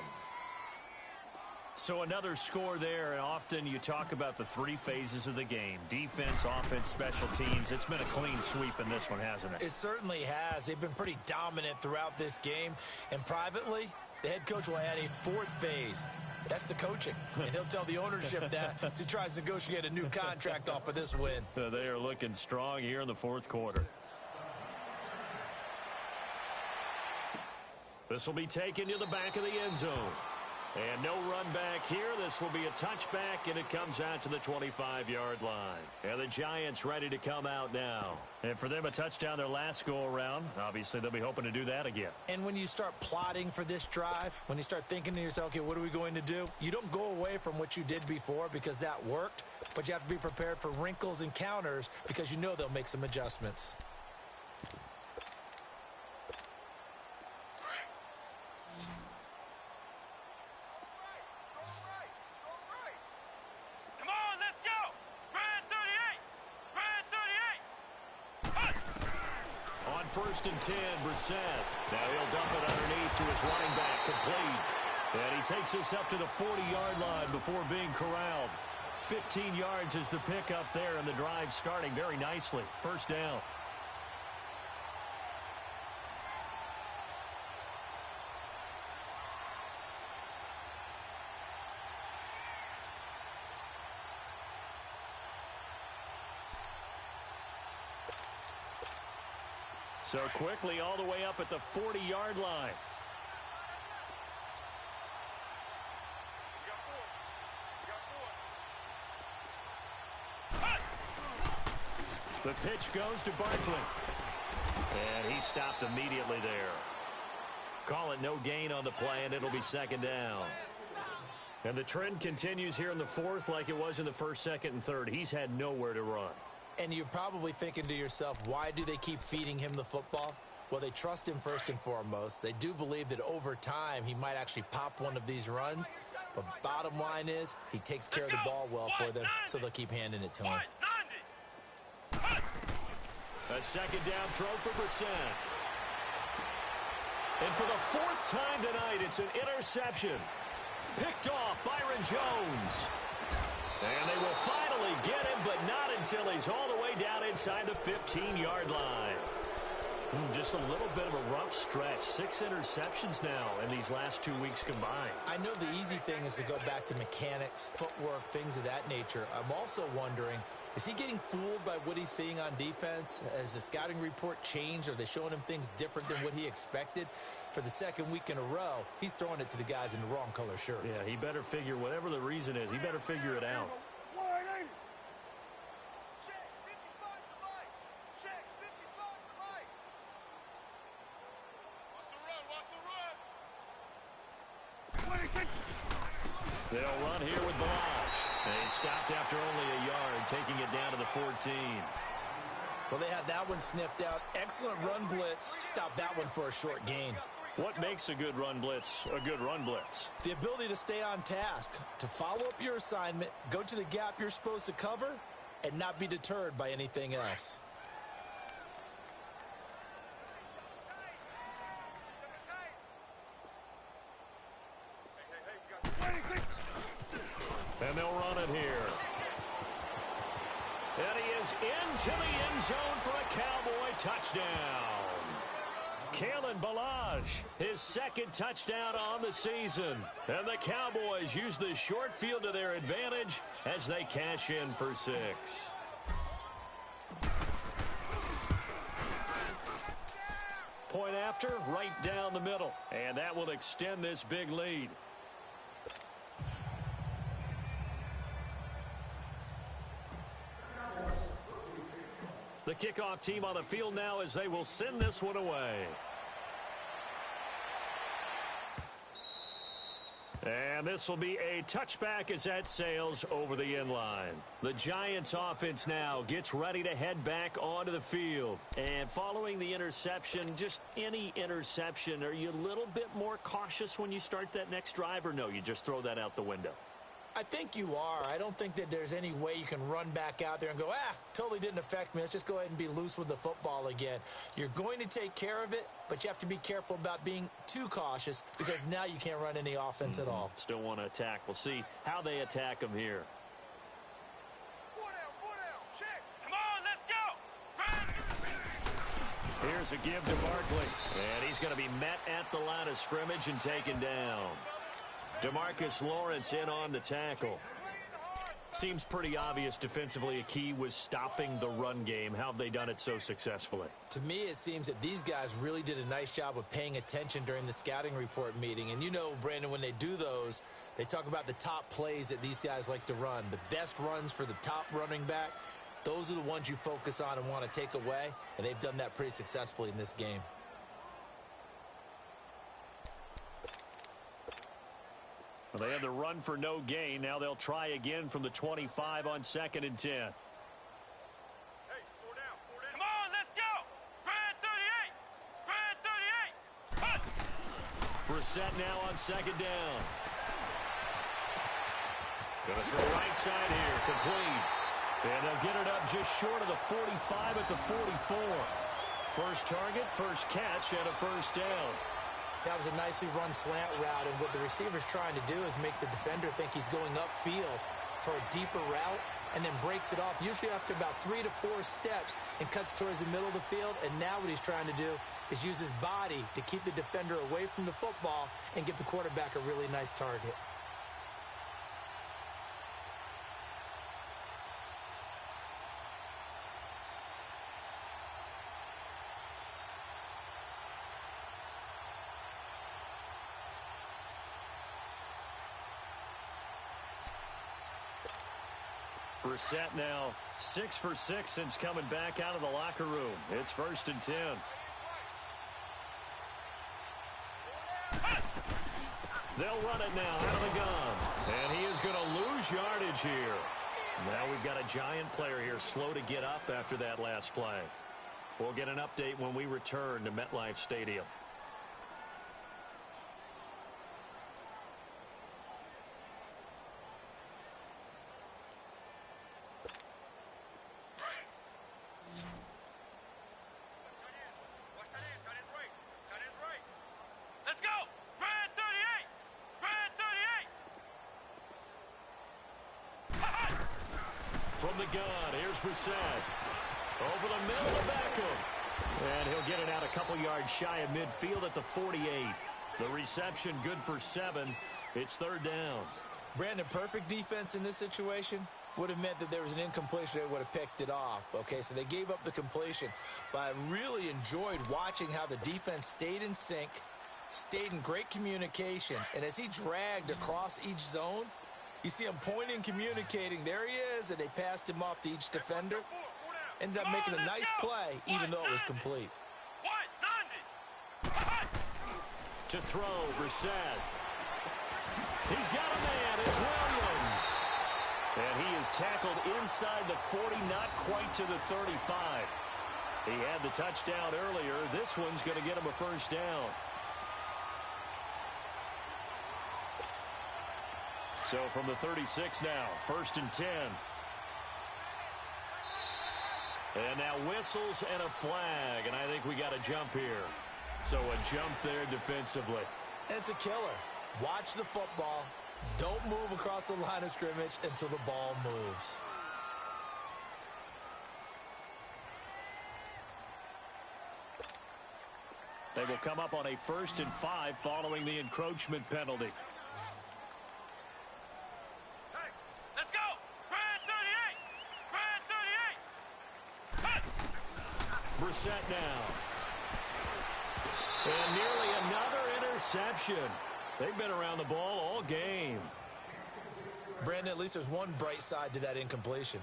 So another score there, and often you talk about the 3 phases of the game. Defense, offense, special teams. It's been a clean sweep in this one, hasn't it? It certainly has. They've been pretty dominant throughout this game. And privately, the head coach will add a 4th phase. That's the coaching. And he'll tell the ownership that as he tries to negotiate a new contract off of this win. They are looking strong here in the fourth quarter. This will be taken to the back of the end zone. And no run back here. This will be a touchback, and it comes out to the 25-yard line. And the Giants ready to come out now. And for them, a touchdown their last go-around. Obviously, they'll be hoping to do that again. And when you start plotting for this drive, when you start thinking to yourself, okay, what are we going to do? You don't go away from what you did before because that worked, but you have to be prepared for wrinkles and counters because you know they'll make some adjustments. First and 10, Brissett. Now he'll dump it underneath to his running back, complete. And he takes this up to the 40-yard line before being corralled. 15 yards is the pickup there, and the drive starting very nicely. First down. So quickly all the way up at the 40-yard line. The pitch goes to Barkley. And he stopped immediately there. Call it no gain on the play, and it'll be second down. And the trend continues here in the fourth like it was in the first, second, and third. He's had nowhere to run. And you're probably thinking to yourself, why do they keep feeding him the football? Well, they trust him first and foremost. They do believe that over time he might actually pop one of these runs. But bottom line is he takes care of the ball well for them, so they'll keep handing it to him. A second down throw for Brissett. And for the 4th time tonight, it's an interception. Picked off Byron Jones. And they will finally get him, but not until he's all the way down inside the 15-yard line. Just a little bit of a rough stretch. 6 interceptions now in these last 2 weeks combined. I know the easy thing is to go back to mechanics, footwork, things of that nature. I'm also wondering, is he getting fooled by what he's seeing on defense? Has the scouting report changed? Are they showing him things different than what he expected? For the second week in a row, he's throwing it to the guys in the wrong color shirts. Yeah, he better figure, whatever the reason is, he better figure it out. They'll run here with Balazs. They stopped after only a yard, taking it down to the 14. Well, they had that one sniffed out. Excellent run blitz. Stopped that one for a short gain. What makes a good run blitz a good run blitz? The ability to stay on task, to follow up your assignment, go to the gap you're supposed to cover, and not be deterred by anything else. And they'll run it here. And he is into the end zone for a Cowboy touchdown. Kalen Balazs, his second touchdown on the season. And the Cowboys use the short field to their advantage as they cash in for 6. Point after, right down the middle. And that will extend this big lead. The kickoff team on the field now as they will send this one away. And this will be a touchback as that sails over the end line. The Giants offense now gets ready to head back onto the field. And following the interception, just any interception, are you a little bit more cautious when you start that next drive, or no, you just throw that out the window? I think you are. I don't think that there's any way you can run back out there and go, totally didn't affect me. Let's just go ahead and be loose with the football again. You're going to take care of it, but you have to be careful about being too cautious because now you can't run any offense at all. Still want to attack. We'll see how they attack them here. Four down, check. Come on, let's go. Here's a give to Barkley. And he's going to be met at the line of scrimmage and taken down. DeMarcus Lawrence in on the tackle. Seems pretty obvious defensively a key was stopping the run game. How have they done it so successfully? To me, it seems that these guys really did a nice job of paying attention during the scouting report meeting. And you know, Brandon, when they do those, they talk about the top plays that these guys like to run. The best runs for the top running back, those are the ones you focus on and want to take away. And they've done that pretty successfully in this game. Well, they had the run for no gain. Now they'll try again from the 25 on 2nd and 10. Hey, four down. Come on, let's go. Spread 38. Cut. Brissett now on 2nd down. Going to throw right side here, complete. And they'll get it up just short of the 45 at the 44. First target, first catch, and a first down. That was a nicely run slant route, and what the receiver's trying to do is make the defender think he's going upfield for a deeper route and then breaks it off, usually after about 3 to 4 steps, and cuts towards the middle of the field. And now what he's trying to do is use his body to keep the defender away from the football and give the quarterback a really nice target. Brissett now 6 for 6 since coming back out of the locker room. It's 1st and 10. They'll run it now out of the gun. And he is going to lose yardage here. Now we've got a Giant player here slow to get up after that last play. We'll get an update when we return to MetLife Stadium. Let's go. Spread 38. From the gun, here's Brissett. Over the middle to Beckham. And he'll get it out a couple yards shy of midfield at the 48. The reception good for 7. It's third down. Brandon, perfect defense in this situation would have meant that there was an incompletion. They would have picked it off. Okay, so they gave up the completion. But I really enjoyed watching how the defense stayed in sync, stayed in great communication. And as he dragged across each zone, you see him pointing, communicating. There he is, and they passed him off to each defender. Ended up making a nice play, even though it was complete. To throw, Brissett. He's got a man. It's Williams. And he is tackled inside the 40, not quite to the 35. He had the touchdown earlier. This one's going to get him a first down. So from the 36 now, 1st and 10. And now whistles and a flag, and I think we got a jump here. So a jump there defensively. And it's a killer. Watch the football. Don't move across the line of scrimmage until the ball moves. They will come up on a 1st and 5 following the encroachment penalty. Hey, let's go! Brand 38! Brand 38! Brissett now. And nearly another interception. They've been around the ball all game. Brandon, at least there's one bright side to that incompletion.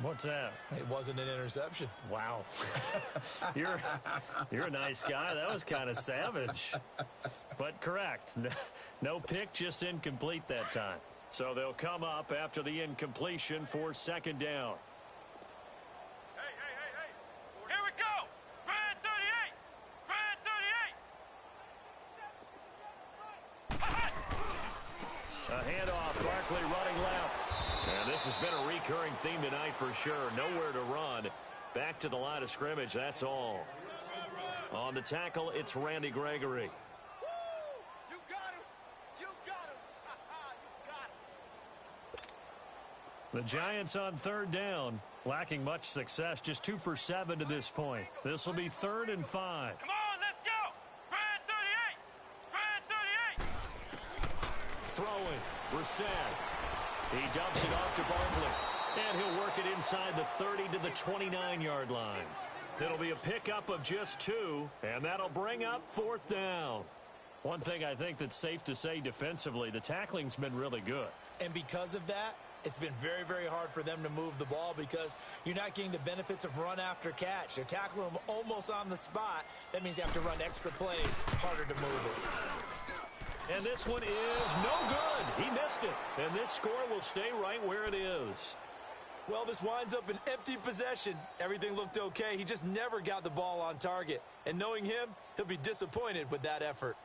What's that? It wasn't an interception. Wow. You're a nice guy. That was kind of savage. But correct. No pick, just incomplete that time. So they'll come up after the incompletion for 2nd down. Hey! Here we go! Brand 38! Brand 38! A handoff, Barkley running left. And this has been a recurring theme tonight for sure. Nowhere to run. Back to the line of scrimmage, that's all. On the tackle, it's Randy Gregory. You got him! You got him! You got him! The Giants on 3rd down, lacking much success, just 2 for 7 to this point. This will be 3rd and 5. Come on, let's go! Brand 38! Brand 38! Throwing, Brissett. He dumps it off to Barkley. And he'll work it inside the 30 to the 29-yard line. It'll be a pickup of just 2, and that'll bring up 4th down. One thing I think that's safe to say defensively, the tackling's been really good. And because of that, it's been very, very hard for them to move the ball because you're not getting the benefits of run after catch. They're tackling them almost on the spot. That means you have to run extra plays, harder to move it. And this one is no good. He missed it. And this score will stay right where it is. Well, this winds up an empty possession. Everything looked okay. He just never got the ball on target. And knowing him, he'll be disappointed with that effort.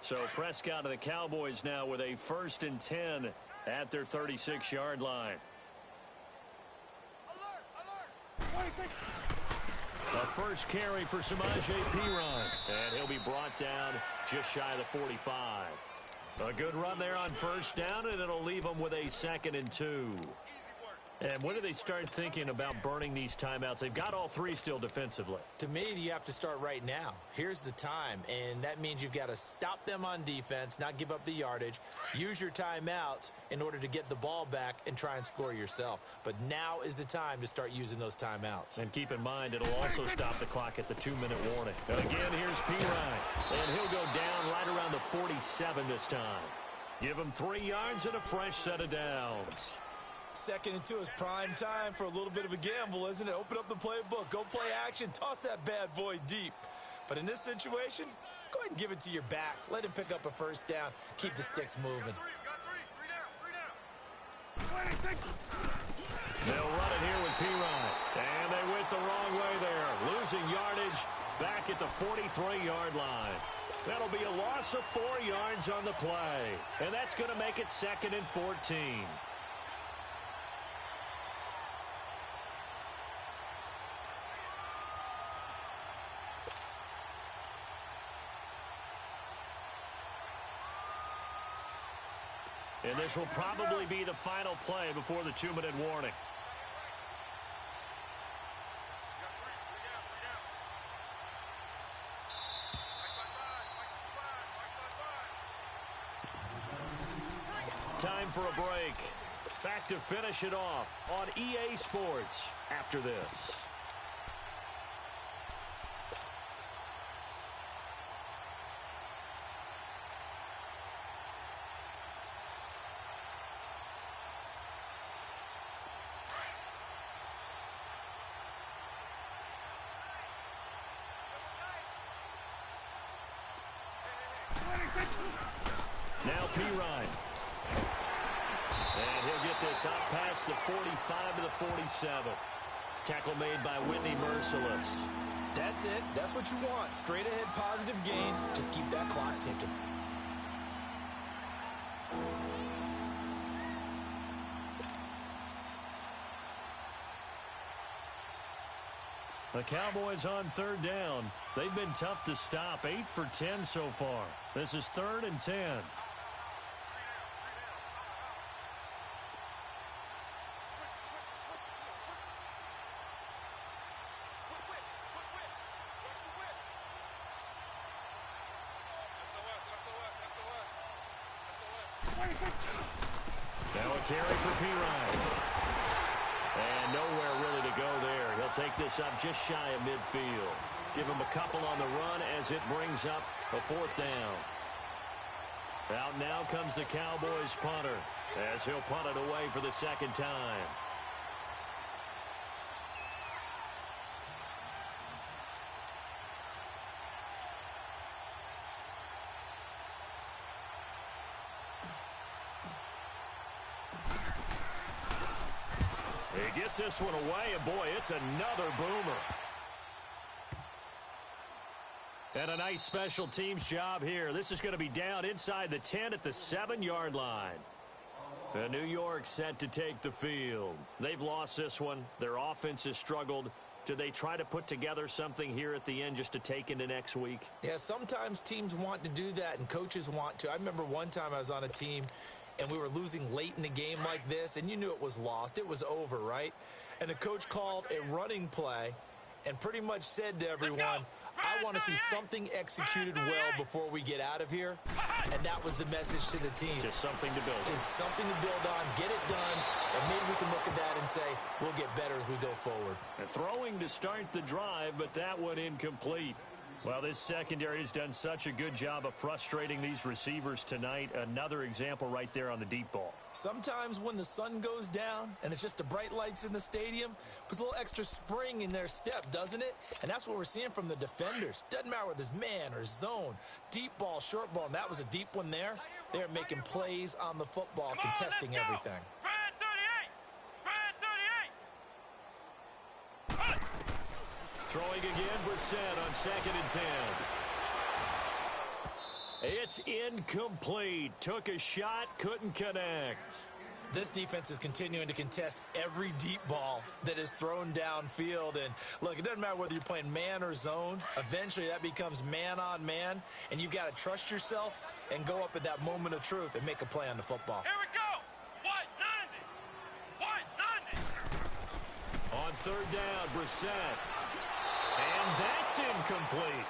So Prescott of the Cowboys now with a 1st and 10 at their 36-yard line. The first carry for Samaje Perine. And he'll be brought down just shy of the 45. A good run there on 1st down, and it'll leave them with a 2nd and 2. And when do they start thinking about burning these timeouts? They've got all 3 still defensively. To me, you have to start right now. Here's the time, and that means you've got to stop them on defense, not give up the yardage, use your timeouts in order to get the ball back and try and score yourself. But now is the time to start using those timeouts. And keep in mind, it'll also stop the clock at the 2-minute warning. And again, here's Perine. And he'll go down right around the 47 this time. Give him 3 yards and a fresh set of downs. 2nd and 2 is prime time for a little bit of a gamble, isn't it? Open up the playbook, go play action, toss that bad boy deep. But in this situation, go ahead and give it to your back. Let him pick up a 1st down. Keep the sticks moving. They'll run it here with Perine. And they went the wrong way there. Losing yardage back at the 43-yard line. That'll be a loss of 4 yards on the play. And that's going to make it 2nd and 14. And this will probably be the final play before the 2-minute warning. Time for a break. Back to finish it off on EA Sports after this. Now Pirine. And he'll get this up past the 45 to the 47. Tackle made by Whitney Merciless. That's it. That's what you want. Straight ahead positive gain. Just keep that clock ticking. The Cowboys on 3rd down. They've been tough to stop. 8 for 10 so far. This is 3rd and 10. Now a carry for Pirine. And nowhere really to go there. He'll take this up just shy of midfield. Give him a couple on the run as it brings up a 4th down. Out now comes the Cowboys punter as he'll punt it away for the 2nd time. He gets this one away, and boy, it's another boomer. And a nice special teams job here. This is going to be down inside the 10 at the 7-yard line. And New York set to take the field. They've lost this one. Their offense has struggled. Do they try to put together something here at the end just to take into next week? Yeah, sometimes teams want to do that, and coaches want to. I remember one time I was on a team, and we were losing late in the game like this, and you knew it was lost. It was over, right? And the coach called a running play and pretty much said to everyone, I want to see something executed well before we get out of here. And that was the message to the team. Just something to build on. Just something to build on, get it done, and maybe we can look at that and say, we'll get better as we go forward. And throwing to start the drive, but that one incomplete. Well, this secondary has done such a good job of frustrating these receivers tonight. Another example right there on the deep ball. Sometimes when the sun goes down and it's just the bright lights in the stadium, puts a little extra spring in their step, doesn't it? And that's what we're seeing from the defenders. Doesn't matter whether it's man or zone, deep ball, short ball, and that was a deep one there. They're making plays on the football, contesting everything. Throwing again, Brissett on 2nd and 10. It's incomplete. Took a shot, couldn't connect. This defense is continuing to contest every deep ball that is thrown downfield. And look, it doesn't matter whether you're playing man or zone. Eventually that becomes man on man. And you've got to trust yourself and go up at that moment of truth and make a play on the football. Here we go. 190. 190. On 3rd down, Brissett. And that's incomplete.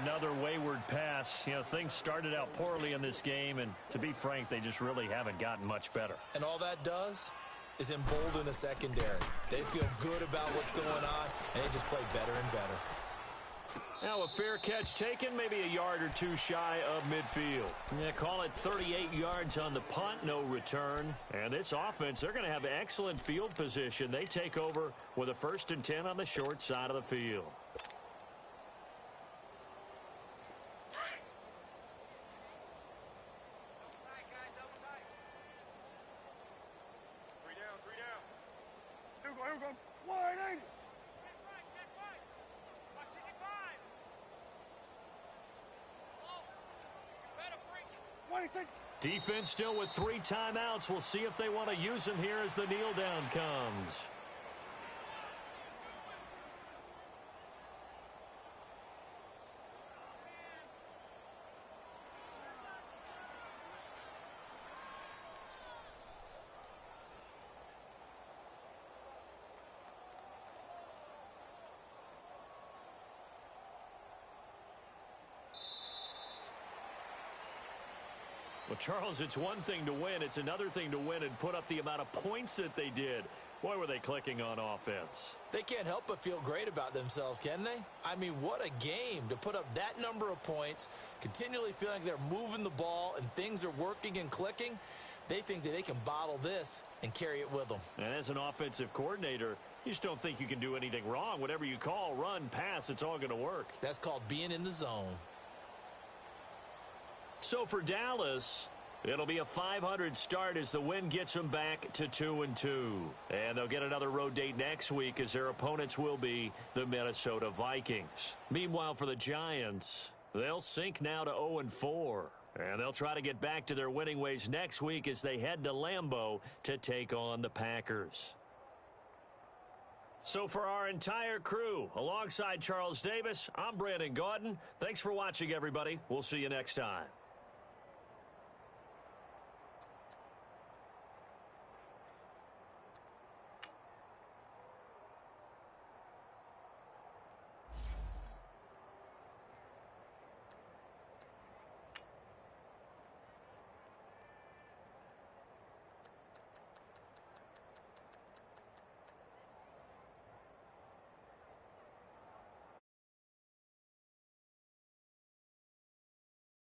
Another wayward pass. You know, things started out poorly in this game, and to be frank, they just really haven't gotten much better. And all that does is embolden a secondary. They feel good about what's going on, and they just play better and better. Now a fair catch taken, maybe a yard or two shy of midfield. Yeah, call it 38 yards on the punt, no return. And this offense, they're going to have excellent field position. They take over with a 1st and 10 on the short side of the field. Here we go. 180. Defense still with 3 timeouts. We'll see if they want to use them here as the kneel down comes. Well, Charles, it's one thing to win. It's another thing to win and put up the amount of points that they did. Boy, were they clicking on offense. They can't help but feel great about themselves, can they? I mean, what a game to put up that number of points, continually feeling like they're moving the ball and things are working and clicking. They think that they can bottle this and carry it with them. And as an offensive coordinator, you just don't think you can do anything wrong. Whatever you call, run, pass, it's all going to work. That's called being in the zone. So for Dallas, it'll be a 500 start as the win gets them back to 2-2. And they'll get another road date next week as their opponents will be the Minnesota Vikings. Meanwhile, for the Giants, they'll sink now to 0-4. And they'll try to get back to their winning ways next week as they head to Lambeau to take on the Packers. So for our entire crew, alongside Charles Davis, I'm Brandon Gaudin. Thanks for watching, everybody. We'll see you next time.